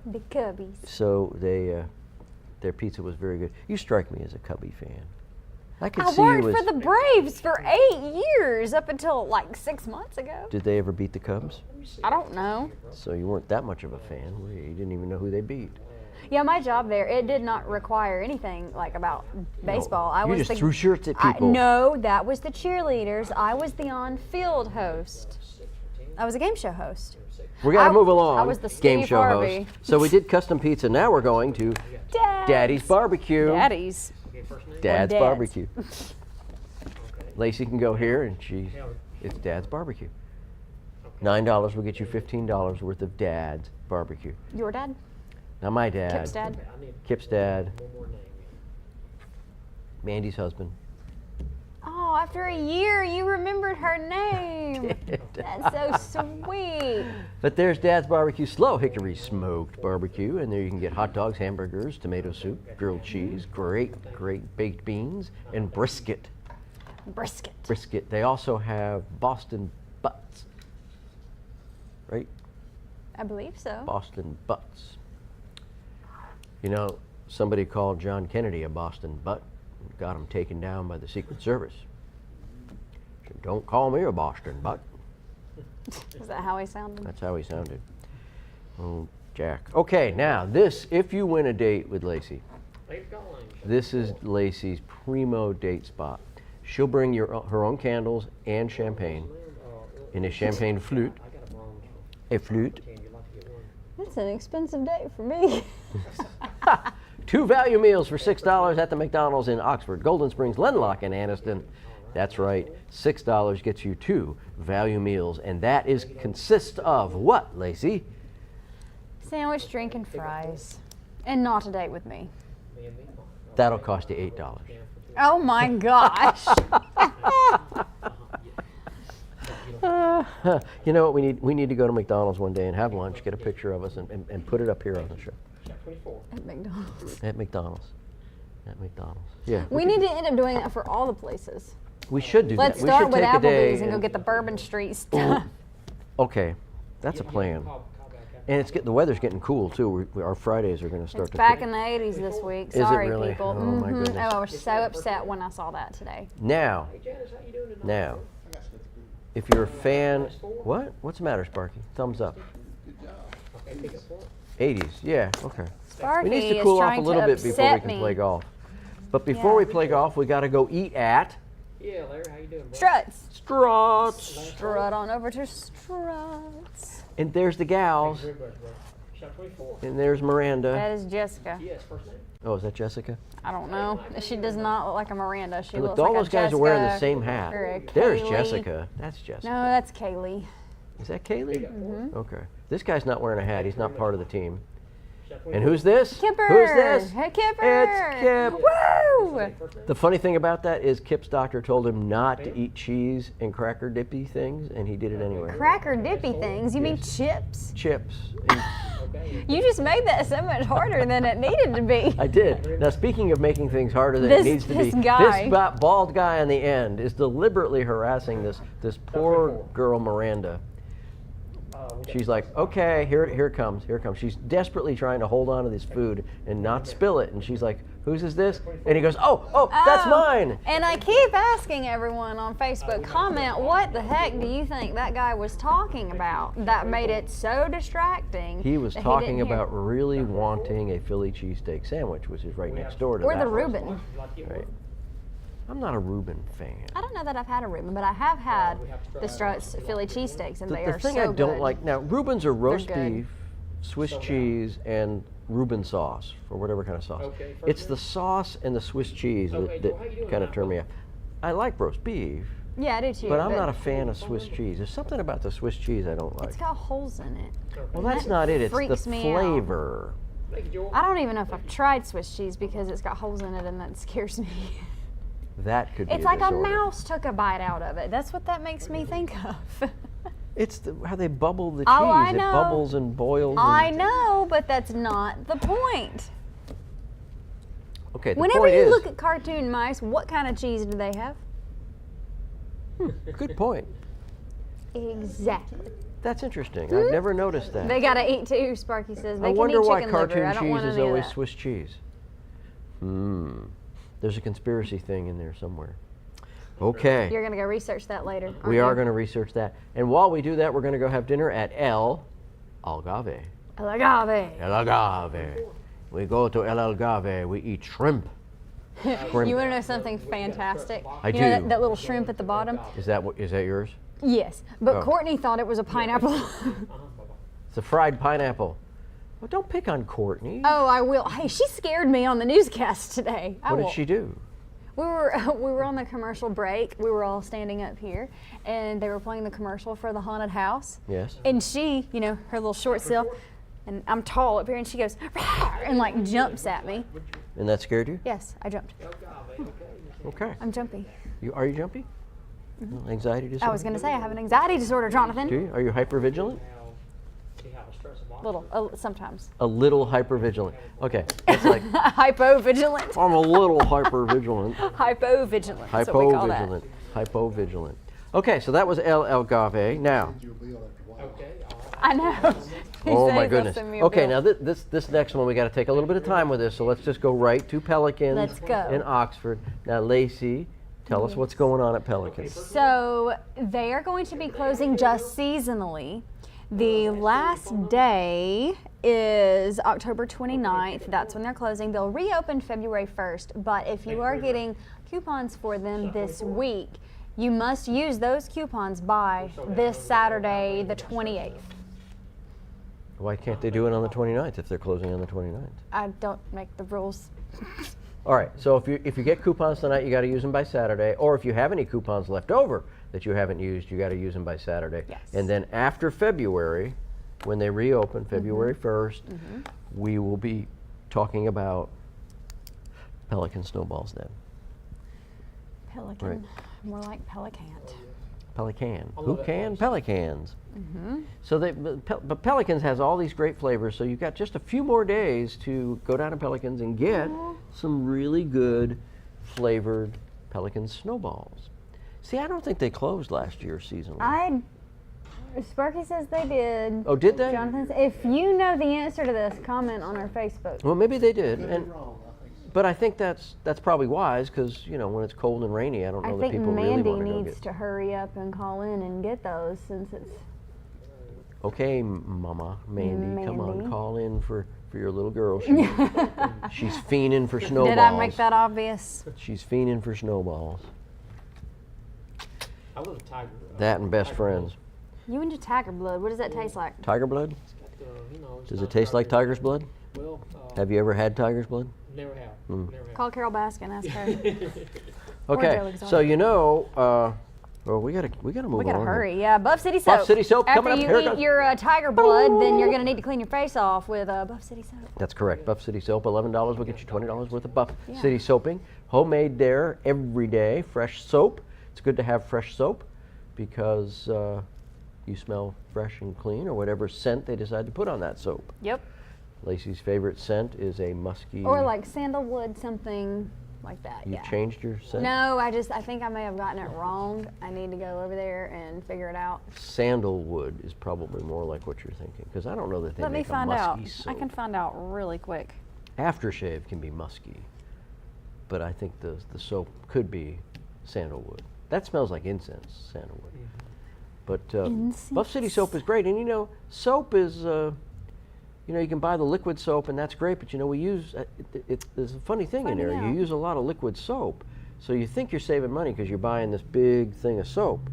The Cubbies. So their pizza was very good. You strike me as a Cubby fan. I could I see worked you as. for the Braves for 8 years up until like 6 months ago. Did they ever beat the Cubs? I don't know. So you weren't that much of a fan, were you? You didn't even know who they beat. Yeah, my job there, it did not require anything like about baseball. I you was just the, threw shirts at people. No, that was the cheerleaders. I was the on-field host. I was a game show host. We got to move along. I was the game Steve show Harvey. host. So we did custom pizza. Now we're going to Daddy's Barbecue. Daddy's. Okay, first name? Dad's Dad's. Barbecue. Okay. Lacey can go here, and it's Dad's Barbecue. $9 will get you $15 worth of Dad's Barbecue. Your dad? Now my dad. Kip's dad? Okay, I need Kip's dad. one more name. Mandy's husband. Oh, after a year, you remembered her name. That's so sweet. But there's Dad's Barbecue Slow Hickory Smoked Barbecue, and there you can get hot dogs, hamburgers, tomato soup, grilled cheese, great baked beans, and brisket. Brisket. They also have Boston Butts. Right? I believe so. Boston Butts. You know, somebody called John Kennedy a Boston butt and got him taken down by the Secret Service. Said, "Don't call me a Boston butt." Is that how he sounded? That's how he sounded. Oh, Jack. Okay, now this, if you win a date with Lacey, Thanks for calling. this is Lacey's primo date spot. She'll bring her own candles and champagne in a champagne flute. I got a bronze A flute. can. You'd like to get one? That's an expensive date for me. 2 value meals for $6 at the McDonald's in Oxford, Golden Springs, Lenlock, and Anniston. That's right, $6 gets you 2 value meals, and that consists of what, Lacey? Sandwich, drink, and fries. And not a date with me. Me and me. That'll cost you $8. Oh my gosh. You know what, we need to go to McDonald's one day and have lunch, get a picture of us, and put it up here on the show. Shop 24. At McDonald's. At McDonald's. At McDonald's. Yeah. We need to end up doing that for all the places. We should do Let's that. We start should with take a day Applebee's and go get the Bourbon Street stuff. Okay, that's a plan. Call back after. And the weather's getting cool too. Our Fridays are going to start It's to. back in the 80s this week. Is it Sorry, really? people. Oh, my goodness. Oh, I was so upset when I saw that today. Now, Hey Janice, how you doing tonight? now, I got stuff to do. if you're a fan, what? What's the matter, Sparky? Thumbs up. Good job. Okay, pick up point. 80s, yeah, okay. Sparky We need to is cool off a trying little to bit before we upset can me. play golf. But before Yeah. we play golf, we got to go eat at Yeah, Larry, how you doing, bro? Struts. Struts. Strut on over to Struts. And there's the gals. Very much, bro. Shot 24. And there's Miranda. That is Jessica. Yes, first name. Oh, is that Jessica? I don't know. She does not look like a Miranda. She And look, looks all like those a guys are wearing the Jessica same hat. or a There's Kaylee. Jessica. That's Jessica. No, that's Kaylee. Is that Kaylee? Mm-hmm. Okay. This guy's not wearing a hat. He's not part of the team. Shot 24. And who's this? Kipper. Who's this? Hey, Kipper. It's Kip. Woo! First name? The funny thing about that is Kip's doctor told him not to eat cheese and cracker dippy things, and he did it anyway. Cracker dippy things. You mean chips? Chips. And Okay. You just made that so much harder than it needed to be. I did. Now, speaking of making things harder than This- it needs to this be, guy. this bald guy on the end is deliberately harassing this poor girl, Miranda. She's like, okay, here it comes, here it comes. She's desperately trying to hold on to this food and not spill it. And she's like, whose is this? And he goes, oh, that's Oh, mine. And I keep asking everyone on Facebook, comment, what the heck do you think that guy was talking about that made it so distracting? He was that talking didn't hear? about really wanting a Philly cheesesteak sandwich, which is right next door to Or that the one. Reuben. Right. I'm not a Reuben fan. I don't know that I've had a Reuben, but I have had the Struts Philly cheesesteaks, and they The are thing so I don't good. like now, Reubens are roast good. beef, Swiss cheese, and Reuben sauce, or whatever kind of sauce. Okay, first It's name? the sauce and the Swiss cheese Okay, that so how you doing kind of now? turn me off. I like roast beef, Yeah, I do too. but I'm not a fan of Swiss cheese. There's something about the Swiss cheese I don't like. It's got holes in it. Well, that's that not it. It's the freaks me out. flavor. Thank you, Joel. I don't even know if I've tried Swiss cheese because it's got holes in it, and that scares me. That could be It's like a disorder. mouse took a bite out of it. That's what that makes me think of. It's how they bubble the cheese. Oh, I It know. bubbles and boils. I and, know, but that's not the point. Okay, the Whenever point you is, look at cartoon mice, what kind of cheese do they have? good point. Exactly. That's interesting. I've never noticed that. They gotta eat too, Sparky says. They I can wonder eat why chicken cartoon liver. I don't cheese want is any of always that. Swiss cheese. There's a conspiracy thing in there somewhere. Okay, You're gonna go research that later. we are aren't going to research that. And while we do that, we're going to go have dinner at El Algarve. you? Agave. El Algarve. We go to El Algarve. We eat shrimp. You want to know something fantastic? I you know do. that little shrimp at the bottom? Is that yours? Yes, but Oh. Courtney thought it was a pineapple. It's a fried pineapple. Well, don't pick on Courtney. Oh, I will. Hey, she scared me on the newscast today. I What did will- she do? We were on the commercial break. We were all standing up here, and they were playing the commercial for the haunted house. Yes. And she, you know, her little short self, and I'm tall up here, and she goes "Rawr," and like jumps at me. And that scared you? Yes, I jumped. Okay. I'm jumpy. Are you jumpy? No, anxiety disorder? I was gonna say I have an anxiety disorder, Jonathan. Do you? Are you hypervigilant? Little, sometimes. A little hypervigilant. Okay. That's like, Hypo-vigilant. I'm a little hypervigilant. Hypo-vigilant. That's what we call that. Hypo-vigilant. Hypo-vigilant. Okay, so that was El Algarve. Now, Your bill after a while. Okay. I know. He oh said my he's gonna goodness. send me a Okay, bill. now this next one we got to take a little bit of time with this. So let's just go right to Pelicans Let's go. in Oxford. Now, Lacey, tell us what's going on at Pelicans. So they are going to be closing just seasonally. The last day is October 29th. That's when they're closing. They'll reopen February 1st, but if you are getting coupons for them this week, you must use those coupons by this Saturday, the 28th. Why can't they do it on the 29th if they're closing on the 29th? I don't make the rules. All right, so if you get coupons tonight, you got to use them by Saturday. Or if you have any coupons left over that you haven't used, you got to use them by Saturday. Yes. And then after February, when they reopen, February 1st, we will be talking about Pelican snowballs then. Pelican, Right. more like Pelicant. Pelican. I Who love it, can? Alice. Pelicans. So but Pelicans has all these great flavors. So you've got just a few more days to go down to Pelicans and get some really good flavored Pelican snowballs. See, I don't think they closed last year seasonally. Sparky says they did. Oh, did they? Jonathan, if you know the answer to this, comment on our Facebook. Well, maybe they did. Could And be wrong, I think so. but I think that's probably wise because when it's cold and rainy, I don't know I that think people really Mandy want to go needs get. to hurry up and call in and get those since it's Okay, Mama, Mandy, come on, Mandy. call in for your little girl. She's fiending for snowballs. Did I make that obvious? She's fiending for snowballs. I love tiger. That and best Tiger friends. You into tiger blood? What does that taste like? Tiger blood? It's Does not it taste like strawberry. tiger's blood? Well, Have you ever had tiger's blood? never have. Mm. Never have. Call Carol Baskin. Ask her. Or Okay, Joe Exotic. so you know, well, we gotta move on. We gotta here. hurry. Yeah, Buff City Soap. Buff City Soap After coming up. you Here it eat goes. your tiger blood, then you're gonna need to clean your face off with Buff City Soap. That's correct. Buff City Soap, $11 will get you $20 worth of Buff Yeah. City soaping. Homemade there every day. Fresh soap. It's good to have fresh soap because you smell fresh and clean, or whatever scent they decide to put on that soap. Yep. Lacey's favorite scent is a musky. Or like sandalwood, something like that. You Yeah. changed your scent? No, I think I may have gotten it wrong. I need to go over there and figure it out. Sandalwood is probably more like what you're thinking, because I don't know that they Let me make a find out. musky soap. I can find out really quick. Aftershave can be musky, but I think the soap could be sandalwood. That smells like incense, sandalwood. But Buff City soap is great, and you know, soap is, you know, you can buy the liquid soap, and that's great. But you know, we use there's a funny thing in there. Finding You out. use a lot of liquid soap, so you think you're saving money because you're buying this big thing of soap,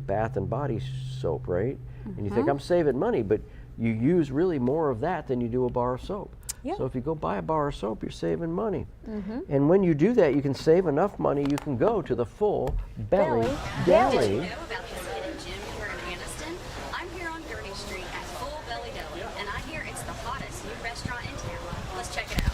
bath and body soap, right? And you think I'm saving money, but you use really more of that than you do a bar of soap. Yeah. So if you go buy a bar of soap, you're saving money. And when you do that, you can save enough money. You can go to the Full Belly Deli. Deli. Know about this hidden gem here in Anniston? I'm here on Gurney Street at Full Belly Deli, and I hear it's the hottest new restaurant in town. Let's check it out.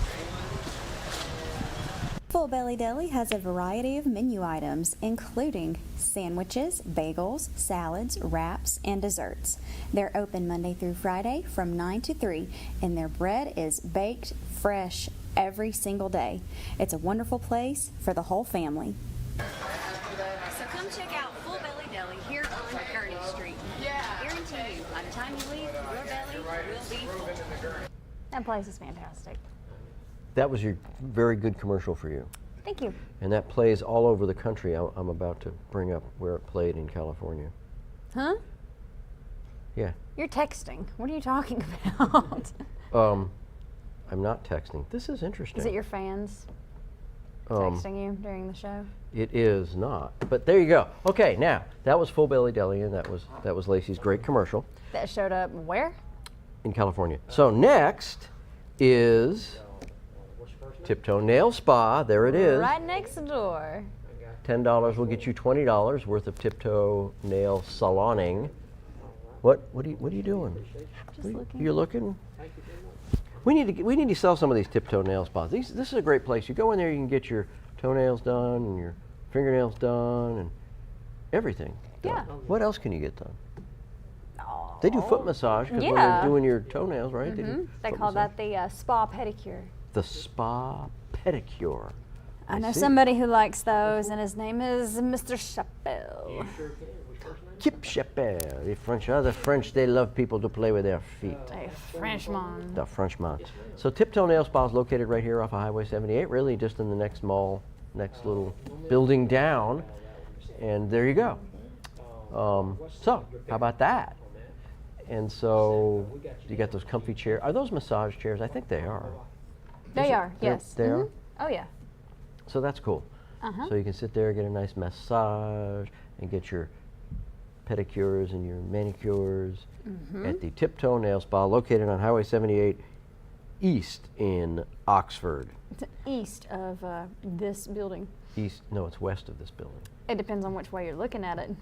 Full Belly Deli has a variety of menu items, including sandwiches, bagels, salads, wraps, and desserts. They're open Monday through Friday from 9 to 3, and their bread is baked fresh every single day. It's a wonderful place for the whole family. So come check out Full Belly Deli here on Gurney Street. Guarantee you, by the time you leave, your belly will be full. That place is fantastic. That was your very good commercial for you. Thank you. And that plays all over the country. I'm about to bring up where it played in California. Huh? Yeah. You're texting. What are you talking about? I'm not texting. This is interesting. Is it your fans texting you during the show? It is not. But there you go. Okay, now that was Full Belly Deli, and that was Lacey's great commercial That showed up where? in California. So next is Tiptoe Nail Spa. There it is. Right next door. $10 will get you $20 worth of Tiptoe Nail Saloning. What are you doing? Just looking. You're looking. We need to sell some of these Tiptoe Nail Spas. This is a great place. You go in there, you can get your toenails done and your fingernails done and everything done. Yeah. What else can you get done? Oh. They do foot massage because when Yeah. you're doing your toenails, right? They do They foot call massage. that the spa pedicure. The spa pedicure. I know see. somebody who likes those, and his name is Mr. Chappelle. Kip Chappelle. The French, they love people to play with their feet. A Frenchman. The Frenchman. So Tiptoe Nail Spa is located right here off of Highway 78, really just in the next mall, next little building down. And there you go. So, how about that? And so, you got those comfy chairs. Are those massage chairs? I think they are. They are, They're- yes. They are? Oh, yeah. So that's cool. Uh-huh. So you can sit there, get a nice massage, and get your pedicures and your manicures at the Tiptoe Nail Spa, located on Highway 78 East in Oxford. It's east of this building. East? No, it's west of this building. It depends on which way you're looking at it.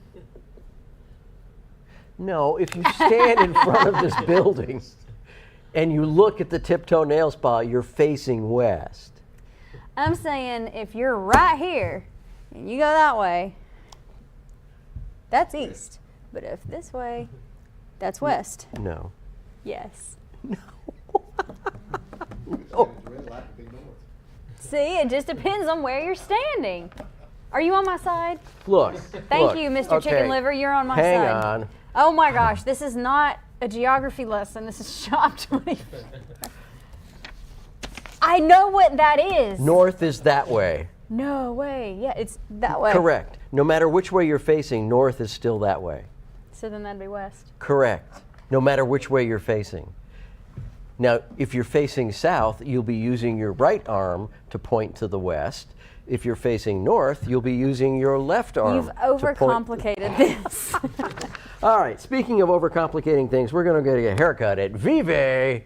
No, if you stand in front of this building and you look at the Tiptoe Nail Spa, you're facing west. I'm saying if you're right here and you go that way, that's east. But if this way, that's west. No. Yes. Oh, Red light would be north. See, it just depends on where you're standing. Are you on my side? look. Thank look. you, Mr. Okay, Chicken Liver. You're on my hang side. on. Oh my gosh, this is not a geography lesson. This is Shop 24. I know what that is. North is that way. No way. Yeah, it's that way. Correct. No matter which way you're facing, north is still that way. So then that'd be west. Correct. no matter which way you're facing. Now, if you're facing south, you'll be using your right arm to point to the west. If you're facing north, you'll be using your left arm. You've to point. overcomplicated this. All right, speaking of overcomplicating things, we're going to get a haircut at Vive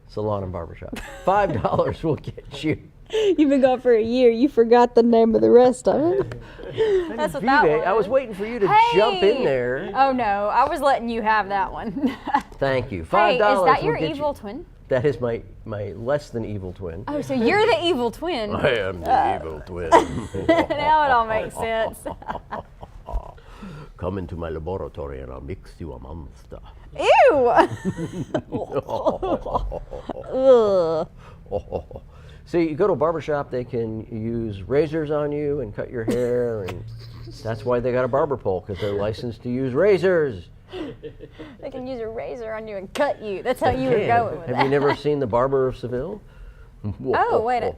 Salon and Barbershop. $5 will get you. You've been gone for a year. You forgot the name of the rest of it. That's what Vive, that was. I was waiting for you to jump in there. Oh no, I was letting you have that one. Thank you. $5 Hey, is that will your get evil you. twin? That is my less than evil twin. Oh, so you're the evil twin. I am the evil twin. Now it all makes sense. Come into my laboratory and I'll mix you a monster. Ew! Ugh. See, you go to a barbershop, they can use razors on you and cut your hair, and that's why they got a barber pole, because they're licensed to use razors. They can use a razor on you and cut you. That's how you were Can. going with Have that. you never seen The Barber of Seville? Oh, wait.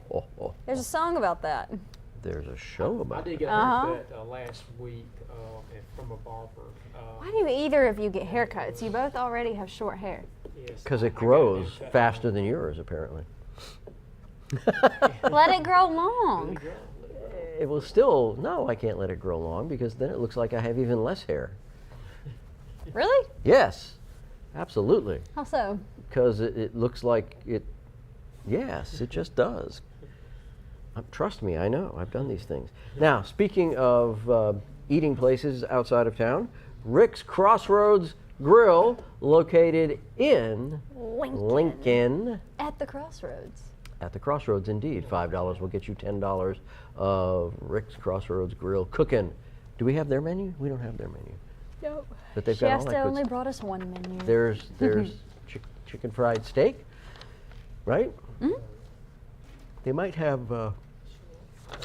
There's a song about that. There's a show I about it. did get a haircut last week from a barber. Why do either of you get haircuts? You both already have short hair. Yes, Because I it got a grows haircut. faster than yours, apparently. Let it grow long. It will still, no, I can't let it grow long, because then it looks like I have even less hair. Really? Yes, absolutely. How so? Because it looks like it, yes, it just does. Trust me, I know, I've done these things. Now, speaking of eating places outside of town, Rick's Crossroads Grill, located in Lincoln. At the crossroads. At the Crossroads, indeed. $5 will get you $10 of Rick's Crossroads Grill cooking. Do we have their menu? We don't have their menu. No. But they've got all Shasta that good only stuff. brought us one menu. There's chicken fried steak, right? Mhm. They might have,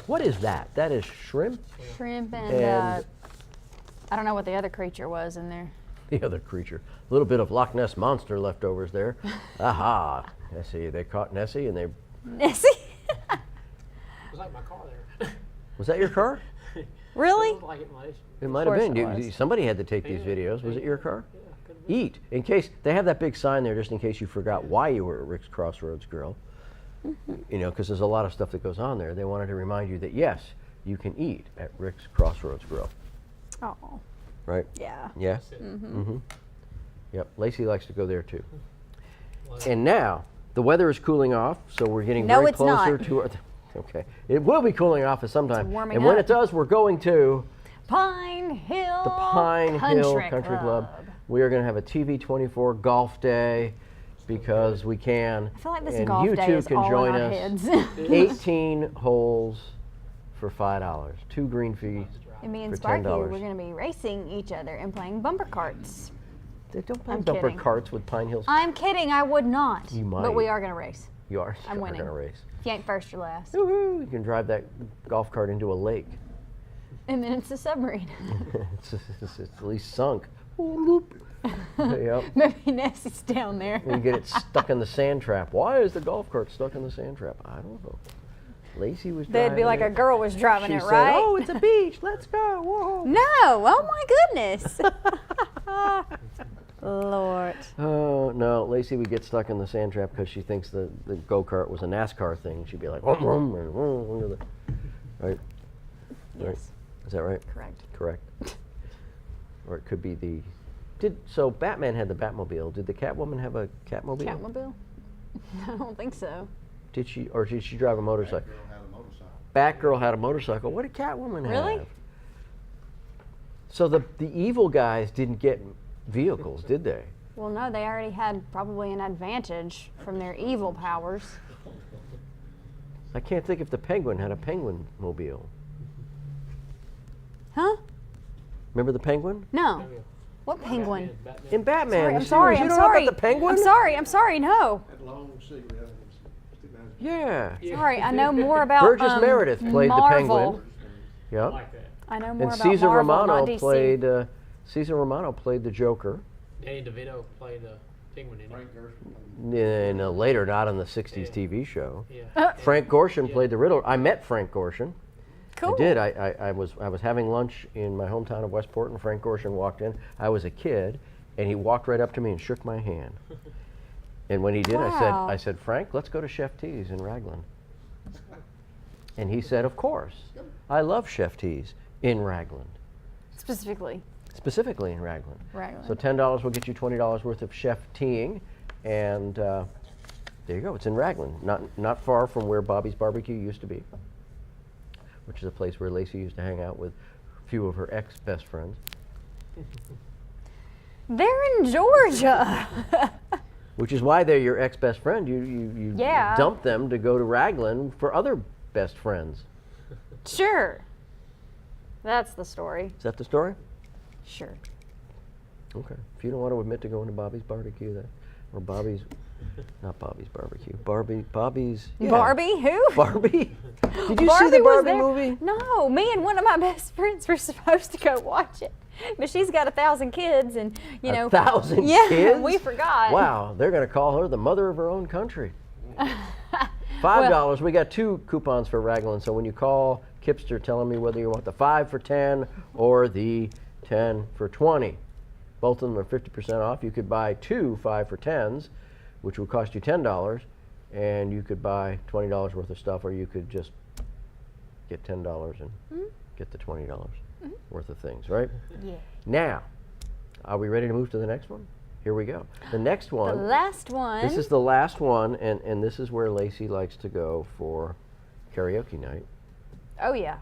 what is that? That is shrimp? Shrimp and, And- I don't know what the other creature was in there. The other creature. A little bit of Loch Ness Monster leftovers there. Aha. Nessie, they caught Nessie and they, Nessie? It was like my car there. was that your car? Really? It looked like it might. It might have course been. it was. Somebody had to take these videos. Was it your car? Yeah, could have been. Eat. In case, they have that big sign there just in case you forgot why you were at Rick's Crossroads Grill. You know, because there's a lot of stuff that goes on there. They wanted to remind you that, yes, you can eat at Rick's Crossroads Grill. Oh, Right? yeah. Yeah? Mm-hmm. Mm-hmm. Yep. Lacey likes to go there too. Well, And now, the weather is cooling off, so we're getting No, very it's closer not. to our. Okay. It will be cooling off at some time. warming And when up. it does, we're going to Pine Hill the Pine Hill Country Club. We are going to have a TV24 golf day because we can. I feel like this and golf you day too is can all join in our us. heads. 18 holes for $5. 2 green fees. And me and For Sparky, $10. we're going to be racing each other and playing bumper carts. They don't play I'm bumper kidding. carts with Pine Hills. I'm kidding, I would not. You might. But we are going to race. You are I'm going winning. to race. If you ain't first, you're last. Woo-hoo, you can drive that golf cart into a lake. And then it's a submarine. it's at least sunk. Whoop. Yep. Maybe Nessie's down there. And you get it stuck in the sand trap. Why is the golf cart stuck in the sand trap? I don't know. Lacey was driving They'd be like it. a girl was driving She it, said, right? "Oh, it's a beach. Let's go." Whoa. No! Oh my goodness! Lord. Oh no, Lacey would get stuck in the sand trap because she thinks the go kart was a NASCAR thing. She'd be like, "Vroom, vroom," and vroom, under the, right? Right. Yes, Is that right? correct. Correct. Or it could be the. So Batman had the Batmobile. Did the Catwoman have a Catmobile? Catmobile? I don't think so. Did she, or did she drive a motorcycle? Girl had a motorcycle. Batgirl had a motorcycle. What did Catwoman Really? have? So the evil guys didn't get vehicles, did they? Well, no, they already had probably an advantage from their evil powers. I can't think if the Penguin had a Penguin mobile. Huh? Remember the Penguin? No. What penguin? Batman. In Batman. Sorry, the I'm sorry, series. I'm You don't sorry. know about the Penguin? I'm sorry, no. That long cigarette. Stick down his- Yeah. Yeah. Sorry, I know more about Burgess Meredith played the Marvel. Penguin. I Yeah. like that. I know more And about Caesar Marvel, Romano not DC. played. Caesar Romano played the Joker. Danny DeVito played the penguin in it. Frank Gershwin. In later, not on the '60s Yeah. TV show. Yeah. Frank Gorshin Yeah. played the Riddler. I met Frank Gorshin. Cool. I did. I was having lunch in my hometown of Westport, and Frank Gorshin walked in. I was a kid, And he walked right up to me and shook my hand. And when he did, Wow. I said, Frank, let's go to Chef T's in Raglan. And he said, of course. I love Chef T's in Raglan. Specifically. Specifically in Raglan. Raglan. So $10 will get you $20 worth of chef teeing, and there you go. It's in Raglan, not far from where Bobby's Barbecue used to be, which is a place where Lacey used to hang out with a few of her ex-best friends. They're in Georgia. Which is why they're your ex-best friend. You Yeah. dump them to go to Raglan for other best friends. Sure. That's the story. Is that the story? Sure. Okay. If you don't want to admit to going to Bobby's Barbecue, or Bobby's, not Bobby's Barbecue, Bobby's. Yeah. Barbie? Who? Barbie? Did you see Barbie the was Barbie there. movie? No, me and one of my best friends were supposed to go watch it, but she's got 1,000 kids, and you know. 1,000 yeah, kids? we forgot. Wow, they're going to call her the mother of her own country. $5. We got 2 coupons for Raglan. So when you call Kipster, telling me whether you want the 5 for 10 or the 10 for 20. Both of them are 50% off. You could buy 2 5 for 10s, which would cost you $10, and you could buy $20 worth of stuff, or you could just get $10 and get the $20 worth of things, right? Yeah. Now, are we ready to move to the next one? Here we go. The next The one. last one. This is the last one, and this is where Lacey likes to go for karaoke night. Oh yeah.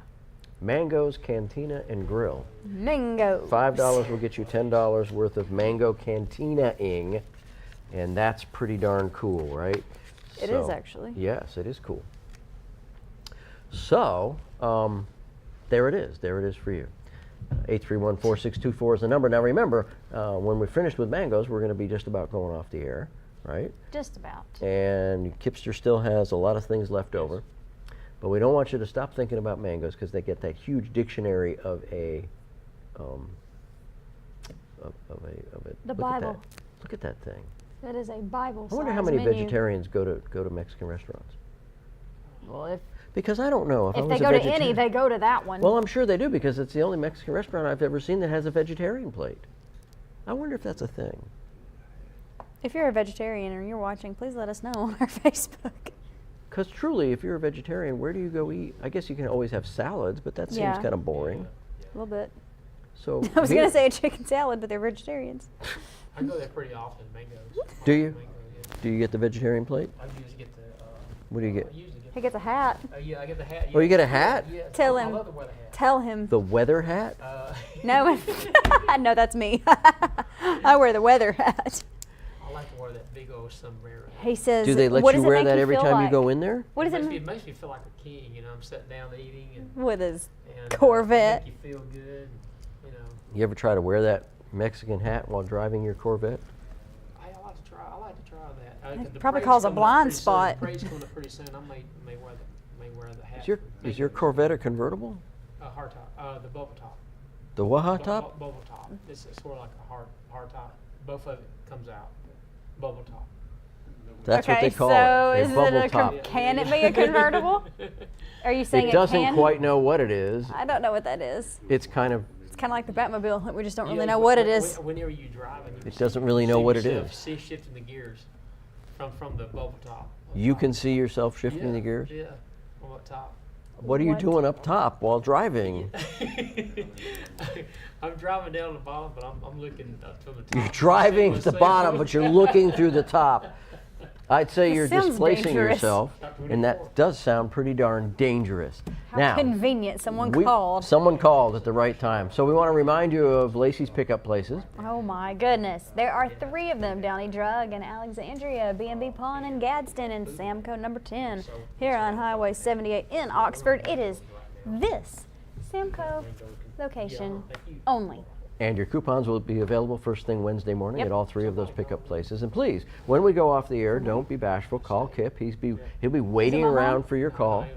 Mango's Cantina and Grill. Mango. $5 will get you $10 worth of Mango Cantina-ing, and that's pretty darn cool, right? It is actually. Yes, it is cool. So, there it is. There it is for you. 831-4624 is the number. Now remember, when we're finished with Mango's, we're going to be just about going off the air, right? Just about. And Kipster still has a lot of things left over. But we don't want you to stop thinking about Mango's, because they get that huge dictionary of a The look Bible. At that. Look at that thing. That is a Bible. I wonder how many vegetarians go to Mexican restaurants. Well, Because I don't know if I if was they a go to vegetarian. any, they go to that one. Well, I'm sure they do, because it's the only Mexican restaurant I've ever seen that has a vegetarian plate. I wonder if that's a thing. If you're a vegetarian or you're watching, please let us know on our Facebook. Because truly, if you're a vegetarian, where do you go eat? I guess you can always have salads, but that seems Yeah. kind of boring. A little bit. So I was going to say a chicken salad, but they're vegetarians. I go there pretty often, Mango's. Do you? Mango, yeah. Do you get the vegetarian plate? I usually get the. What do you get? I usually get. He gets a hat. Yeah, I get the hat. Oh, you get a hat? Yeah. Tell I him. love to wear the hat. Tell him. The weather hat? No, no, that's me. I wear the weather hat. I like to wear that big old sombrero. He says, Do they let what you does it wear make that you every feel time you like? go in there? What does it It mean? makes me feel like a king, you know. I'm sitting down eating and With his and Corvette. make you feel good, you know. You ever try to wear that Mexican hat while driving your Corvette? I like to try. I like to try that. It The probably parade's cause a coming up blind pretty soon. spot. The parade's coming up pretty soon. I may wear the hat. Is your Corvette a convertible? Hard top? The bubble top. The what top? Bubble top. It's sort of like a hard top. Both of it comes out. Bubble top. That's okay, what they call so it. is A it bubble a top. can it be a convertible? Are you saying It doesn't can? quite know what it is. I don't know what that is. It's kind of, It's kind of like the Batmobile. Like we just don't really Yeah, know what it is. Whenever you drive, and you It see- doesn't really know see what it yourself is. See shifting the gears from the bubble top. you can see yourself shifting the gears? Yeah, on up top. What are you What? doing up top while driving? I'm driving down the bottom, but I'm looking up to the top. You're driving at the bottom, but you're looking through the top. I'd say This you're sounds displacing dangerous. yourself, and that does sound pretty darn dangerous. How Now, convenient. Someone called. Someone called at the right time. So we want to remind you of Lacey's pickup places. Oh my goodness. There are 3 of them. Downey Drug in Alexandria, B&B Pawn in Gadsden, and Samco number 10 here on Highway 78 in Oxford. It is this Samco location only. And your coupons will be available first thing Wednesday morning Yep. at all 3 of those pickup places. And please, when we go off the air, don't be bashful. Call Kip. He'll be waiting my mom? around for your call. It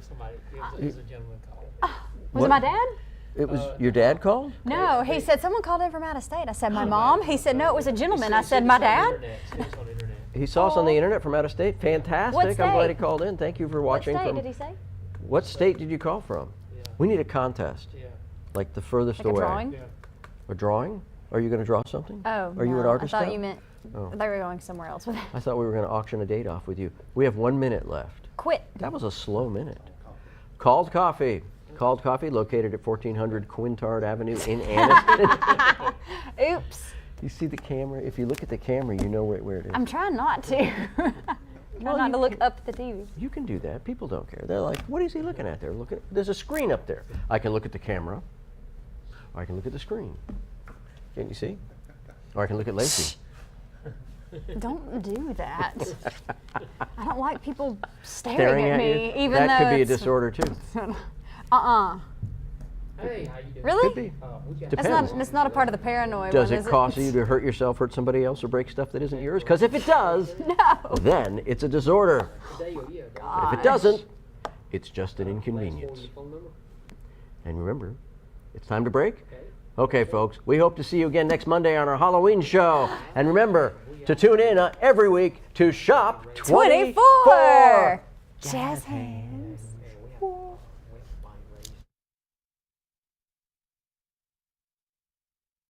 was a gentleman call. Was What? it my dad? It was your dad called? No, he said someone called in from out of state. I said my mom. He said no, it was a gentleman. I said my dad. It's on the internet. He saw us on the internet from out of state. Fantastic. What I'm glad he state? called in. Thank you for What watching. state from did he say? What state did you call from? Yeah. We need a contest, Yeah. like the furthest Like a away. drawing? Yeah. A drawing? Are you going to draw something? Oh, Are you an no, artist I thought now? you meant. Oh. I thought we were going somewhere else with it. I thought we were going to auction a date off with you. We have 1 minute left. Quit. That was a slow minute. Called Coffee. Called Coffee, located at 1400 Quintard Avenue in Anniston. Oops. You see the camera? If you look at the camera, you know where it is. I'm trying not to. Try not to look up at the TV. You can do that. People don't care. They're like, what is he looking at there? There's a screen up there. I can look at the camera, or I can look at the screen. Can you see? Or I can look at Lacey. Don't do that. I don't like people staring at me, you? even that though could be a it's- disorder too. Hey, how you doing? Really? Could be. We got Depends. That's not a part of the paranoid Does one, it is cause you to hurt yourself, hurt somebody else, or break stuff that isn't yours? Because if it does, No. then it's a disorder. There you go, yeah. But if it doesn't, it's just an inconvenience. Phone number? And remember, it's time to break. Okay, folks, we hope to see you again next Monday on our Halloween show. And remember to tune in every week to Shop 24. 24. Jazz hands.